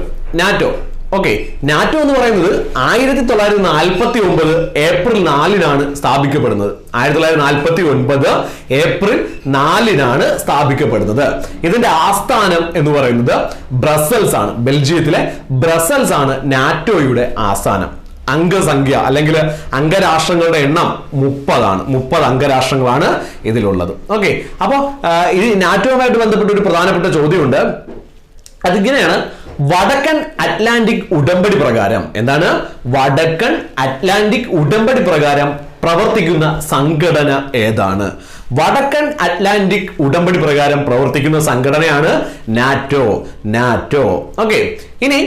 ഓക്കെ, നാറ്റോ എന്ന് പറയുന്നത് 1949 ഏപ്രിൽ 4-നാണ് സ്ഥാപിക്കപ്പെടുന്നത്. 1949 ഏപ്രിൽ 4-നാണ് സ്ഥാപിക്കപ്പെടുന്നത്. ഇതിന്റെ ആസ്ഥാനം എന്ന് പറയുന്നത് ബ്രസൽസ് ആണ്. ബെൽജിയത്തിലെ ബ്രസൽസ് ആണ് നാറ്റോയുടെ ആസ്ഥാനം. അംഗസംഖ്യ അല്ലെങ്കിൽ അംഗരാഷ്ട്രങ്ങളുടെ എണ്ണം 30 ആണ്. 30 അംഗരാഷ്ട്രങ്ങളാണ് ഇതിലുള്ളത്. ഓക്കെ, അപ്പൊ ഈ നാറ്റോയുമായിട്ട് ബന്ധപ്പെട്ട ഒരു പ്രധാനപ്പെട്ട ചോദ്യമുണ്ട്. അതിങ്ങനെയാണ്: വടക്കൻ അറ്റ്ലാന്റിക് ഉടമ്പടി പ്രകാരം, എന്താണ്? വടക്കൻ അറ്റ്ലാന്റിക് ഉടമ്പടി പ്രകാരം പ്രവർത്തിക്കുന്ന സംഘടന ഏതാണ്? വടക്കൻ അറ്റ്ലാന്റിക് ഉടമ്പടി പ്രകാരം പ്രവർത്തിക്കുന്ന സംഘടനയാണ് നാറ്റോ. ഓക്കെ, ഇനി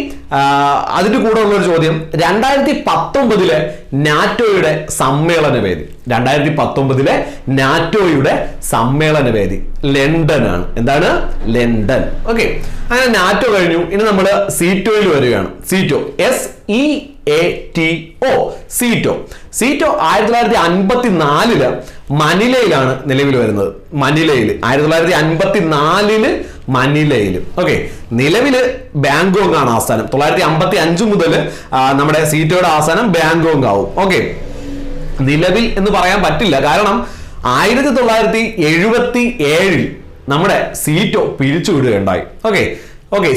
അതിന്റെ കൂടെ ഉള്ളൊരു ചോദ്യം: 2019 നാറ്റോയുടെ സമ്മേളന വേദി. 2019 നാറ്റോയുടെ സമ്മേളന വേദി ലണ്ടൻ ആണ്. എന്താണ്? ലണ്ടൻ. ഓക്കെ, അങ്ങനെ നാറ്റോ കഴിഞ്ഞു. ഇനി നമ്മൾ സീറ്റോയിൽ വരികയാണ്. സീറ്റോ, SEATO, സീറ്റോ 1954 മനിലയിലാണ് നിലവിൽ വരുന്നത്. 1954 മനിലയിൽ. ഓക്കെ, നിലവില് ബാങ്കോങ് ആണ് ആസ്ഥാനം. 955 മുതൽ നമ്മുടെ സീറ്റോയുടെ ആസ്ഥാനം ബാങ്കോങ് ആവും. ഓക്കെ, നിലവിൽ എന്ന് പറയാൻ പറ്റില്ല, കാരണം 1977 നമ്മുടെ സീറ്റോ പിരിച്ചുവിടുകയുണ്ടായി. ഓക്കെ,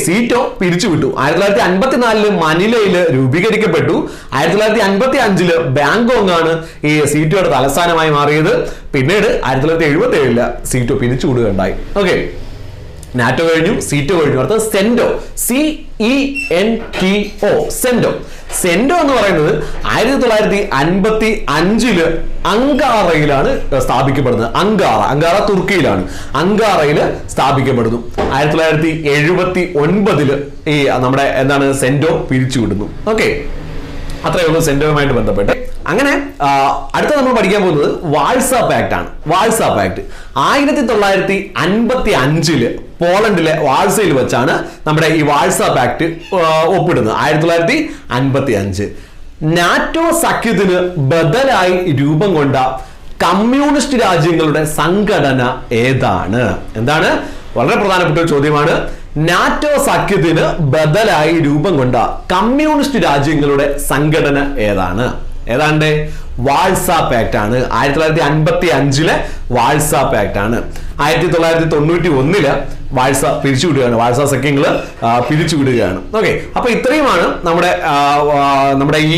സീറ്റോ പിരിച്ചുവിട്ടു. 1954 മനിലയിൽ രൂപീകരിക്കപ്പെട്ടു. 1955 ബാങ്കോങ് ആണ് ഈ സീറ്റോയുടെ തലസ്ഥാനമായി മാറിയത്. പിന്നീട് 1977 സീറ്റോ പിരിച്ചുവിടുകയുണ്ടായി. ഓക്കെ, നാറ്റോ കഴിഞ്ഞു, സീറ്റോ കഴിഞ്ഞു. അടുത്ത സെന്റോ, CENTO, സെന്റോ എന്ന് പറയുന്നത് 1955 അങ്കാറയിലാണ് സ്ഥാപിക്കപ്പെടുന്നത്. അങ്കാറ തുർക്കിയിലാണ്. അങ്കാറയിൽ സ്ഥാപിക്കപ്പെടുന്നു. 1979 ഈ നമ്മുടെ എന്താണ് സെന്റോ പിരിച്ചുവിടുന്നു. ഓക്കെ, അത്രയേ ഉള്ളൂ സെന്ററുമായിട്ട് ബന്ധപ്പെട്ട്. അങ്ങനെ അടുത്ത നമ്മൾ പഠിക്കാൻ പോകുന്നത് വാൾസ പാക്ട് ആണ്. വാൾസ പാക്ട് 1955 പോളണ്ടിലെ വാൾസയിൽ വെച്ചാണ് നമ്മുടെ ഈ വാൾസ പാക്ട് ഒപ്പിടുന്നത്. 1955 നാറ്റോ സഖ്യത്തിന് ബദലായി രൂപം കൊണ്ട കമ്മ്യൂണിസ്റ്റ് രാജ്യങ്ങളുടെ സംഘടന ഏതാണ്? എന്താണ്? വളരെ പ്രധാനപ്പെട്ട ഒരു ചോദ്യമാണ്. നാറ്റോ സഖ്യത്തിന് ബദലായി രൂപം കൊണ്ട കമ്മ്യൂണിസ്റ്റ് രാജ്യങ്ങളുടെ സംഘടന ഏതാണ്? ഏതാണ്ട് വാൾസ പാക്ട് ആണ്. 1955 വാൾസ പാക്ട് ആണ്. 1991 വാൾസ പിരിച്ചുവിടുകയാണ്. വാൾസ സഖ്യങ്ങള് പിരിച്ചുവിടുകയാണ്. ഓക്കെ, അപ്പൊ ഇത്രയുമാണ് നമ്മുടെ ഈ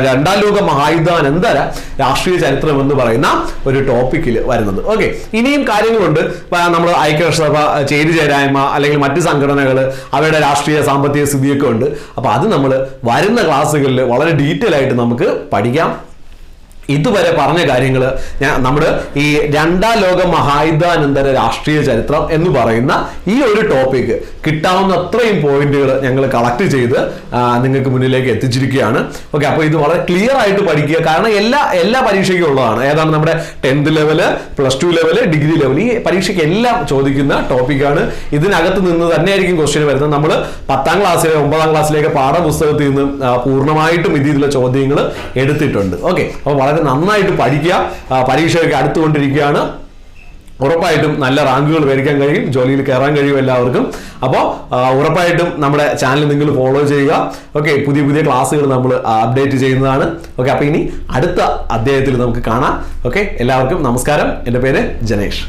2ാം ലോക മഹായുദ്ധാനന്തര രാഷ്ട്രീയ ചരിത്രം എന്ന് പറയുന്ന ഒരു ടോപ്പിക്കിൽ വരുന്നത്. ഓക്കെ, ഇനിയും കാര്യങ്ങളുണ്ട്. നമ്മൾ ഐക്യരാഷ്ട്രസഭ, ചേരിചേരായ്മ അല്ലെങ്കിൽ മറ്റ് സംഘടനകൾ, അവരുടെ രാഷ്ട്രീയ സാമ്പത്തിക സ്ഥിതിയൊക്കെ ഉണ്ട്. അപ്പൊ അത് നമ്മൾ വരുന്ന ക്ലാസ്സുകളിൽ വളരെ ഡീറ്റെയിൽ ആയിട്ട് നമുക്ക് പഠിക്കാം. ഇതുവരെ പറഞ്ഞ കാര്യങ്ങൾ നമ്മുടെ ഈ 2ാം ലോക മഹായുദ്ധാനന്തര രാഷ്ട്രീയ ചരിത്രം എന്ന് പറയുന്ന ഈ ഒരു ടോപ്പിക്ക് കിട്ടാവുന്ന അത്രയും പോയിന്റുകൾ ഞങ്ങൾ കളക്ട് ചെയ്ത് നിങ്ങൾക്ക് മുന്നിലേക്ക് എത്തിച്ചിരിക്കുകയാണ്. ഓക്കെ, അപ്പോൾ ഇത് വളരെ ക്ലിയർ ആയിട്ട് പഠിക്കുക. കാരണം എല്ലാ പരീക്ഷയ്ക്കും ഉള്ളതാണ്. ഏതാണ്? നമ്മുടെ 10th level, +2 level, degree level, ഈ പരീക്ഷയ്ക്ക് എല്ലാം ചോദിക്കുന്ന ടോപ്പിക്കാണ്. ഇതിനകത്ത് നിന്ന് തന്നെയായിരിക്കും ക്വസ്റ്റ്യൻ വരുന്നത്. നമ്മൾ 10ാം ക്ലാസ്സിലെ 9ാം ക്ലാസ്സിലേക്ക് പാഠപുസ്തകത്തിൽ നിന്ന് പൂർണ്ണമായിട്ടും ഇതിലുള്ള ചോദ്യങ്ങൾ എടുത്തിട്ടുണ്ട്. ഓക്കെ, അപ്പോൾ വളരെ നന്നായിട്ട് പഠിക്കുക. പരീക്ഷയൊക്കെ അടുത്തുകൊണ്ടിരിക്കുകയാണ്. ഉറപ്പായിട്ടും നല്ല റാങ്കുകൾ മേടിക്കാൻ കഴിയും, ജോലിയിൽ കയറാൻ കഴിയും എല്ലാവർക്കും. അപ്പോൾ ഉറപ്പായിട്ടും നമ്മുടെ ചാനൽ നിങ്ങൾ ഫോളോ ചെയ്യുക. ഓക്കെ, പുതിയ ക്ലാസ്സുകൾ നമ്മൾ അപ്ഡേറ്റ് ചെയ്യുന്നതാണ്. ഓക്കെ, അപ്പോൾ ഇനി അടുത്ത അധ്യായത്തിൽ നമുക്ക് കാണാം. ഓക്കെ, എല്ലാവർക്കും നമസ്കാരം. എൻ്റെ പേര് ജനേഷ്.